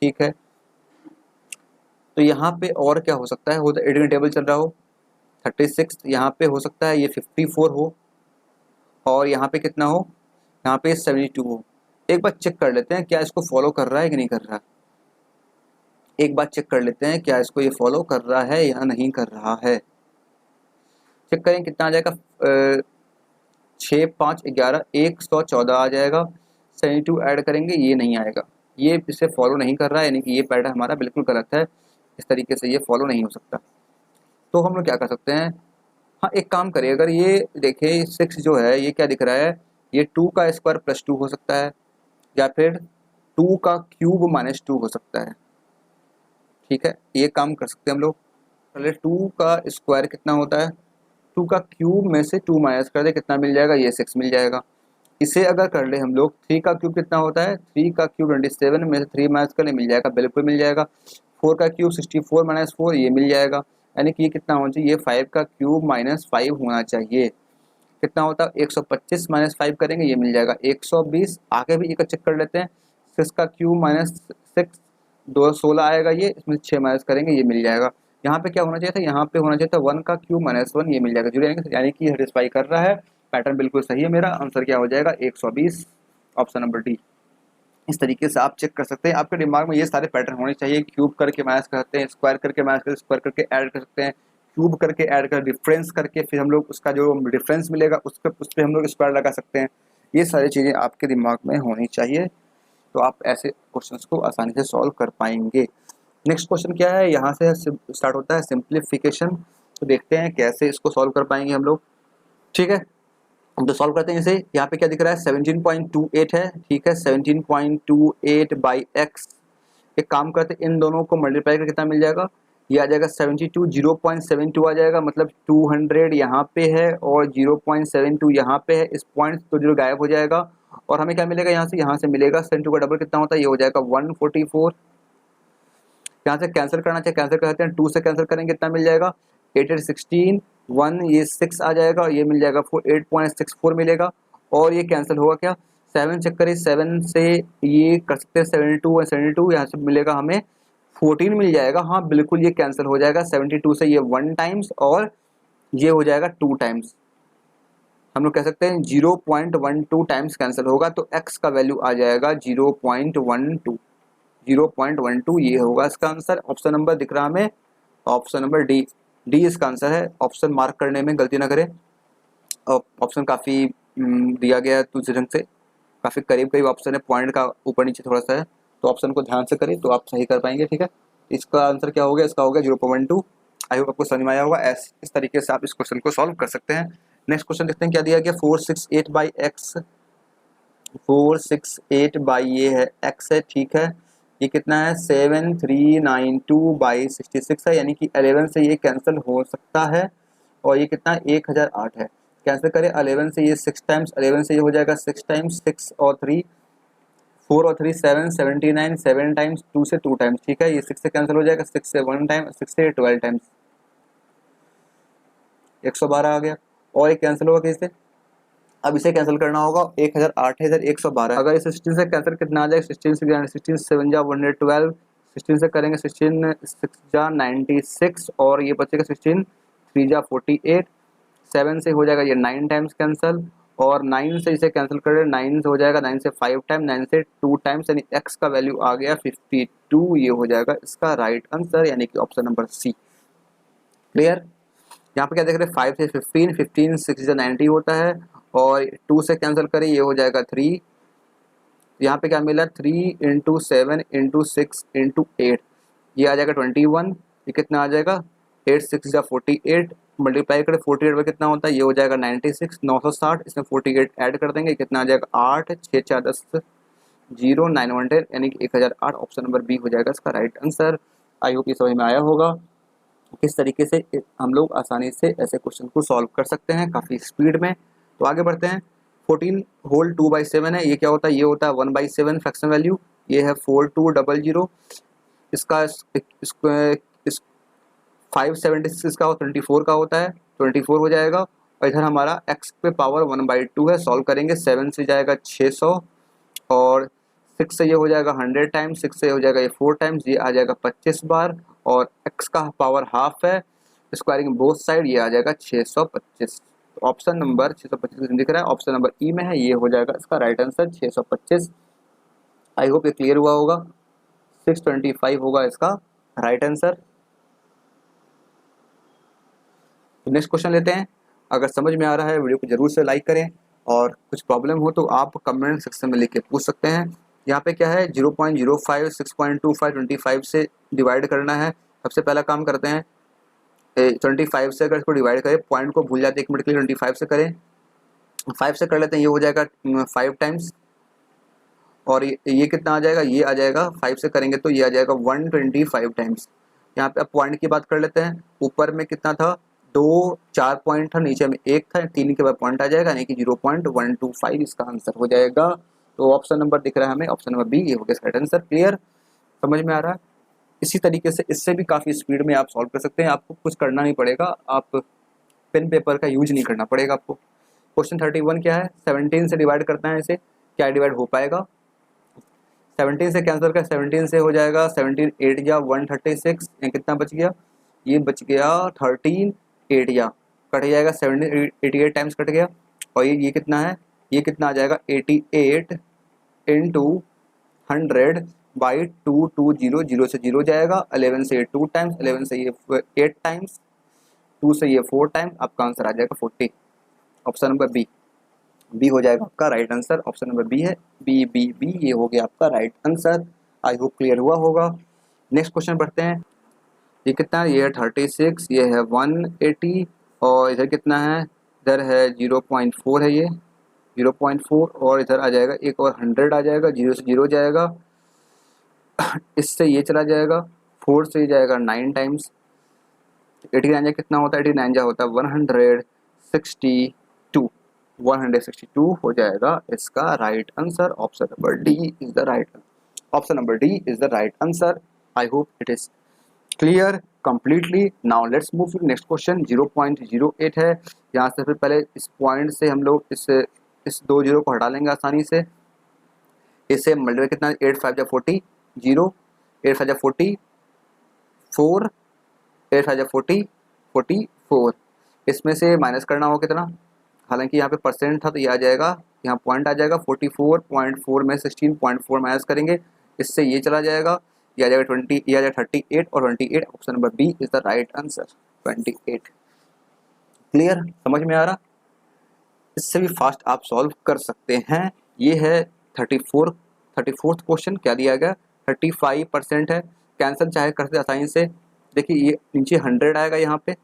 ठीक है। तो यहाँ पे और क्या हो सकता है, हो तो एडिशन टेबल चल रहा हो, 36 यहाँ पे हो सकता है ये 54 हो, और यहाँ पे कितना हो, यहाँ पे 72 हो। एक बार चेक कर लेते हैं क्या इसको फॉलो कर रहा है कि नहीं कर रहा, एक बार चेक कर लेते हैं क्या इसको ये फॉलो कर रहा है या नहीं कर रहा है। चेक करें कितना आ जाएगा, 6 5 11 114 आ जाएगा। 72 ऐड करेंगे, ये नहीं आएगा, ये इसे फॉलो नहीं कर रहा है, यानी कि ये पैटर्न हमारा बिल्कुल गलत है। इस तरीके से ये फॉलो नहीं हो सकता। तो हम लोग क्या कर सकते हैं, हाँ एक काम करिए, अगर ये देखें 6 जो है ये क्या दिख रहा है, ये 2 का स्क्वायर प्लस 2 हो सकता है, या फिर 2 का क्यूब माइनस 2 हो सकता है। ठीक है, ये काम कर सकते हैं हम लोग। पहले 2 का स्क्वायर कितना होता है, 2 का क्यूब में से 2 माइनस कर दे, कितना मिल जाएगा, ये 6 मिल जाएगा। इसे अगर कर ले हम लोग, 3 का क्यूब कितना होता है, 3 का क्यूब 27 में से 3 माइनस कर ले, मिल जाएगा, बिल्कुल मिल जाएगा। 4 का क्यूब 64 माइनस 4, ये मिल जाएगा। यानी कि ये कितना होना चाहिए, ये 5 का क्यूब माइनस 5 होना चाहिए। कितना होता है, 125 माइनस 5 करेंगे, ये मिल जाएगा 120। आगे भी एक चेक कर लेते हैं, 6 का क्यूब माइनस 6 दो 16 आएगा, ये इसमें 6 माइनस करेंगे, ये मिल जाएगा। यहाँ पे क्या होना चाहिए था, यहाँ पे होना चाहिए था 1 का क्यूब माइनस 1, ये मिल जाएगा जीरो, यानी कि सेटिस्फाई कर रहा है, पैटर्न बिल्कुल सही है। मेरा आंसर क्या हो जाएगा, 120, ऑप्शन नंबर डी। इस तरीके से आप चेक कर सकते हैं, आपके दिमाग में ये सारे पैटर्न होने चाहिए। क्यूब करके माइनस कर सकते हैं, स्क्वायर करके माइनस कर, स्क्वायर करके ऐड कर सकते हैं, क्यूब करके ऐड कर, डिफरेंस करके फिर हम लोग उसका जो डिफरेंस मिलेगा उस पर हम लोग स्क्वायर लगा सकते हैं। ये सारी चीज़ें आपके दिमाग में होनी चाहिए, तो आप ऐसे क्वेश्चंस को आसानी से सॉल्व कर पाएंगे। नेक्स्ट क्वेश्चन क्या है, यहाँ से स्टार्ट होता है सिंप्लीफिकेशन। तो देखते हैं कैसे इसको सॉल्व कर पाएंगे हम लोग। ठीक है, हम तो सॉल्व करते हैं इसे। यहाँ पे क्या दिख रहा है, 17.28 है। ठीक है, 17.28 बाई एक्स। एक काम करते हैं, इन दोनों को मल्टीप्लाई करके कितना मिल जाएगा, ये आ जाएगा 72, 0.72 आ जाएगा, मतलब 200 यहाँ पे है और 0.72 यहाँ पे है। इस पॉइंट तो जीरो गायब हो जाएगा और हमें क्या मिलेगा, यहाँ से मिलेगा 72 का डबल कितना होता है, ये हो जाएगा 144। यहाँ से कैंसिल करना चाहिए, कैंसिल करते हैं, 2 से कैंसिल करेंगे, कितना मिल जाएगा, 8 8 16, 1 ये 6 आ जाएगा और ये मिल जाएगा 4, 8.64 मिलेगा। और ये कैंसिल होगा क्या, 7 चेक करें, 7 से ये कर सकते हैं 72 और 72, यहाँ से मिलेगा हमें 14 मिल जाएगा। हाँ बिल्कुल ये कैंसिल हो जाएगा, 72 से ये 1 टाइम्स और ये हो जाएगा 2 टाइम्स। हम लोग कह सकते हैं 0.12 टाइम्स कैंसिल होगा, तो x का वैल्यू आ जाएगा 0.12, 0.12 ये होगा इसका आंसर। ऑप्शन नंबर दिख रहा हमें, ऑप्शन नंबर डी, डी इसका आंसर है। ऑप्शन मार्क करने में गलती ना करें, ऑप्शन काफ़ी दिया गया है दूसरे ढंग से, काफ़ी करीब करीब ऑप्शन है, पॉइंट का ऊपर नीचे थोड़ा सा है, तो ऑप्शन को ध्यान से करें तो आप सही कर पाएंगे। ठीक है, इसका आंसर क्या हो गया, इसका हो गया 0.12। आई होप आपको समझ में आया होगा। इस तरीके से आप इस क्वेश्चन को सॉल्व कर सकते हैं। नेक्स्ट क्वेश्चन देखते हैं क्या दिया गया, 468 बाई एक्स, 468 बाई ये है एक्स है। ठीक है, ये कितना है, 7392 बाई 66 है, यानी कि 11 से ये कैंसिल हो सकता है और ये कितना 1008 है। कैंसिल करें 11 से ये 6 टाइम्स, 11 से ये हो जाएगा 6 टाइम्स, 6 और 3 4 और 3 7, 79, 7 टाइम्स, 2 से 2 टाइम्स। ठीक है, ये 6 से कैंसिल हो जाएगा, 6 से 1 टाइम, 6 से 12 टाइम्स, 112 आ गया। और एक कैंसिल होगा किससे, अब इसे कैंसिल करना होगा, 1008 है इधर 112। अगर इस 16 से कैंसिल कितना आ जाएगा, 16 से 16 7 जा 112, 16 से करेंगे 16 6 जा 96 और ये बचेगा 16 3 जा 48, 7 से हो जाएगा ये 9 टाइम्स कैंसिल और 9 से इसे कैंसिल कर 9 से हो जाएगा 9 से 5 टाइम, 9 से 2 टाइम्स, यानी x का वैल्यू आ गया 52। ये हो जाएगा इसका राइट आंसर, यानी कि ऑप्शन नंबर सी। क्लियर, यहाँ पे क्या देख रहे हैं, 5 से 15, 15 6 से 90 होता है और 2 से कैंसिल करें, ये हो जाएगा 3। यहाँ पे क्या मिला, 3 इंटू 7 इंटू 6 इंटू 8, ये आ जाएगा 21। ये कितना आ जाएगा, 8 6 जा 48, मल्टीप्लाई करें 48 में कितना होता है, ये हो जाएगा 96, 960, इसमें 48 ऐड कर देंगे, कितना आ जाएगा 8 6 4 10 0 9 1 10, यानी कि 1008। ऑप्शन नंबर बी हो जाएगा इसका राइट आंसर। आई होप ये समझ में आया होगा किस तरीके से हम लोग आसानी से ऐसे क्वेश्चन को सॉल्व कर सकते हैं काफ़ी स्पीड में। तो आगे बढ़ते हैं। 14 होल 2/7 है, ये क्या होता है, ये होता है 1/7 फ्रैक्शन वैल्यू। ये है 4200, इसका इस 576 इसका 24 का होता है, 24 हो जाएगा। और इधर हमारा x पे पावर 1/2 है, सॉल्व करेंगे 7 से जाएगा 600 और 6 से ये हो जाएगा 100 टाइम्स, 6 से हो जाएगा ये 4 टाइम्स, ये आ जाएगा 25 बार और x का पावर हाफ है, स्क्वायरिंग बोथ साइड, ये आ जाएगा 625। तो ऑप्शन नंबर 625 दिख रहा है, ऑप्शन नंबर ई में है, ये हो जाएगा इसका राइट आंसर 625। आई होप ये क्लियर हुआ होगा, 625 होगा इसका राइट आंसर। तो नेक्स्ट क्वेश्चन लेते हैं। अगर समझ में आ रहा है वीडियो को जरूर से लाइक करें और कुछ प्रॉब्लम हो तो आप कमेंट सेक्शन में लिख के पूछ सकते हैं। यहाँ पे क्या है 0.05 6.25 25 से डिवाइड करना है। सबसे पहला काम करते हैं 25 से अगर इसको डिवाइड करें, पॉइंट को भूल जाते हैं 1 मिनट के लिए, 25 से करें, 5 से कर लेते हैं, ये हो जाएगा 5 टाइम्स। और ये कितना आ जाएगा, ये आ जाएगा 5 से करेंगे तो ये आ जाएगा 125 टाइम्स। यहाँ पे अब पॉइंट की बात कर लेते हैं। ऊपर में कितना था, 4 पॉइंट था, नीचे में 1 था, 3 के बाद पॉइंट आ जाएगा, यानी कि 0.125 इसका आंसर हो जाएगा। तो ऑप्शन नंबर दिख रहा है हमें, ऑप्शन नंबर बी, ये हो गया इसका राइट आंसर। क्लियर, समझ में आ रहा है। इसी तरीके से इससे भी काफ़ी स्पीड में आप सॉल्व कर सकते हैं, आपको कुछ करना नहीं पड़ेगा, आप पेन पेपर का यूज नहीं करना पड़ेगा आपको। क्वेश्चन 31 क्या है, 17 से डिवाइड करना है, इसे क्या डिवाइड हो पाएगा, 17 से कैंसिल कर, 17 से हो जाएगा 17 8 या 136, कितना बच गया, ये बच गया 13 8 या कट जाएगा 17 88 टाइम्स कट गया। और ये कितना है, ये कितना आ जाएगा 88 इंटू 100 बाई 220, 0 से 0 जाएगा, 11 से ये 2 टाइम्स, 11 से ये 8 टाइम्स, 2 से ये 4 टाइम्स, आपका आंसर आ जाएगा 40। ऑप्शन नंबर बी, बी हो जाएगा आपका right answer. Option number B है, बी बी बी, ये हो गया आपका right answer. I hope clear हुआ होगा। नेक्स्ट क्वेश्चन बढ़ते हैं। ये कितना है, ये है 36, ये है 180, और इधर कितना है, इधर है 0.4 है, ये 0.4, और इधर आ जाएगा एक और 100 आ जाएगा, 0 से 0 जाएगा, इससे ये चला जाएगा, 4 से जाएगा 9 टाइम्स, 89 कितना होता है, 89 जा होता है 162, 162 हो जाएगा इसका right answer. Option number D is the right, option number D is the right answer. I hope it is clear completely. Now let's move to next question. 0.08 है, यहाँ से फिर पहले इस पॉइंट से हम लोग इस 2 जीरो को हटा लेंगे आसानी से। इससे मल्टीप्लाई कितना, 8 5 जा 40, 0 8 5 जा 40, 4 8 5 जा 40, 44, इसमें से माइनस करना हो कितना, हालांकि यहाँ पे परसेंट था तो ये आ जाएगा, यहाँ पॉइंट आ जाएगा 44.4 में 16.4 माइनस करेंगे, इससे ये चला जाएगा, ये आ जाएगा 20, ये आ जाएगा 38 और 28। Option number B is the right answer, 28। Clear, समझ में आ रहा। इससे भी फास्ट आप सॉल्व कर सकते हैं। ये है 34th क्वेश्चन, क्या दिया गया, 35% है, कैंसिल चाहे करते आसानी से। देखिए ये नीचे 100 आएगा यहाँ पे,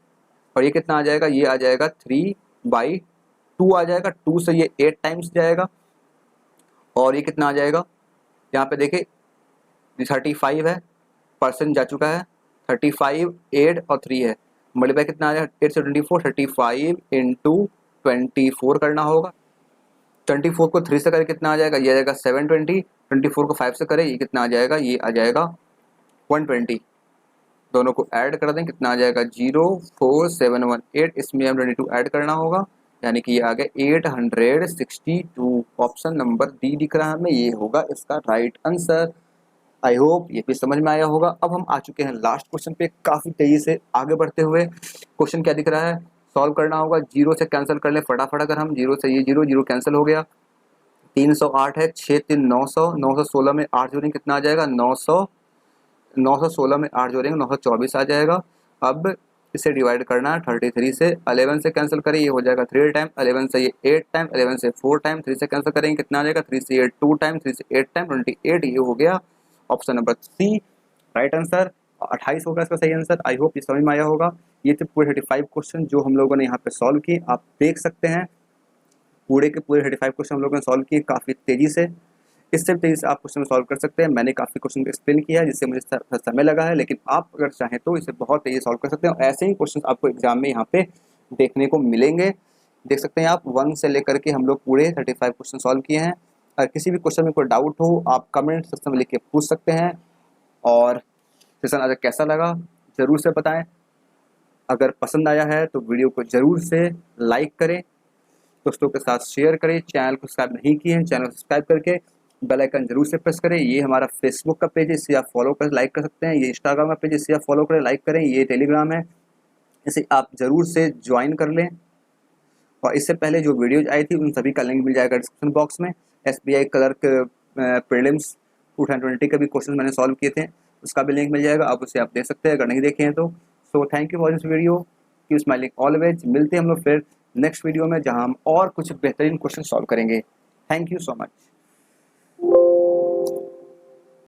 और ये कितना आ जाएगा, ये आ जाएगा 3/2 आ जाएगा, 2 से ये 8 टाइम्स जाएगा, और ये कितना आ जाएगा, यहाँ पे देखिए 35 है, परसेंट जा चुका है, 35 8 और 3 है, मल्टीप्लाई कितना आ जाएगा, 8 से 24, 35 इंटू 24 करना होगा। 24 को 3 से करें कितना आ जाएगा, ये आ जाएगा 720, 24 को 5 से करें ये कितना आ जाएगा, ये आ जाएगा 120, दोनों को ऐड कर दें कितना आ जाएगा 04718, इसमें हम 22 ऐड करना होगा, यानी कि ये आ गया 862। ऑप्शन नंबर डी दिख रहा है हमें, ये होगा इसका राइट आंसर। आई होप ये भी समझ में आया होगा। अब हम आ चुके हैं लास्ट क्वेश्चन पे, काफ़ी तेज़ी से आगे बढ़ते हुए। क्वेश्चन क्या दिख रहा है, सॉल्व करना होगा, 0 से कैंसिल कर ले फटाफट। अगर हम 0 से ये 0 0 कैंसिल हो गया, 308 है, 6 3 900, 916 में 8 जोड़ेंगे कितना आ जाएगा, 916 में 8 जोड़ेंगे 924 आ जाएगा। अब इसे डिवाइड करना है 33 से, 11 से कैंसिल करें ये हो जाएगा 3 टाइम, 11 से ये 8 टाइम, 11 से 4 टाइम, 3 से कैंसिल करेंगे कितना आ जाएगा, 3 से ये 2 टाइम, 3 से 8 टाइम, 28, ये हो गया option number C right answer. 28 होगा इसका सही आंसर। आई होप ये समझ में आया होगा। ये थे पूरे 35 क्वेश्चन जो हम लोगों ने यहाँ पे सॉल्व किए, आप देख सकते हैं पूरे के पूरे 35 क्वेश्चन हम लोगों ने सॉल्व किए काफ़ी तेज़ी से। इससे तेज़ी से आप क्वेश्चन सॉल्व कर सकते हैं। मैंने काफ़ी क्वेश्चन को एक्सप्लेन किया है जिससे मुझे समय लगा है, लेकिन आप अगर चाहें तो इसे बहुत तेज़ी सॉल्व कर सकते हैं। ऐसे ही क्वेश्चन आपको एग्जाम में यहाँ पे देखने को मिलेंगे। देख सकते हैं आप 1 से लेकर के हम लोग पूरे 35 क्वेश्चन सॉल्व किए हैं। अगर किसी भी क्वेश्चन में कोई डाउट हो आप कमेंट सेक्शन में लिख के पूछ सकते हैं। और सेशन आज कैसा लगा ज़रूर से बताएं। अगर पसंद आया है तो वीडियो को ज़रूर से लाइक करें, दोस्तों के साथ शेयर करें। चैनल को सब्सक्राइब नहीं किए हैं, चैनल को सब्सक्राइब करके बेल आइकन जरूर से प्रेस करें। ये हमारा फेसबुक का पेज है, इसे आप फॉलो कर लाइक कर सकते हैं। ये इंस्टाग्राम का पेज है, इसे आप फॉलो करें लाइक करें। ये टेलीग्राम है, इसे आप ज़रूर से ज्वाइन कर लें। और इससे पहले जो वीडियोज आई थी उन सभी का लिंक मिल जाएगा डिस्क्रिप्शन बॉक्स में। SBI क्लर्क प्रीलिम्स 2020 के भी क्वेश्चन मैंने सॉल्व किए थे, उसका भी लिंक मिल जाएगा, आप उसे आप देख सकते हैं अगर नहीं देखे हैं तो। So thank you for this video, keep smiling always. मिलते हैं हम लोग फिर नेक्स्ट वीडियो में, जहां हम और कुछ बेहतरीन क्वेश्चन सॉल्व करेंगे। Thank you so much.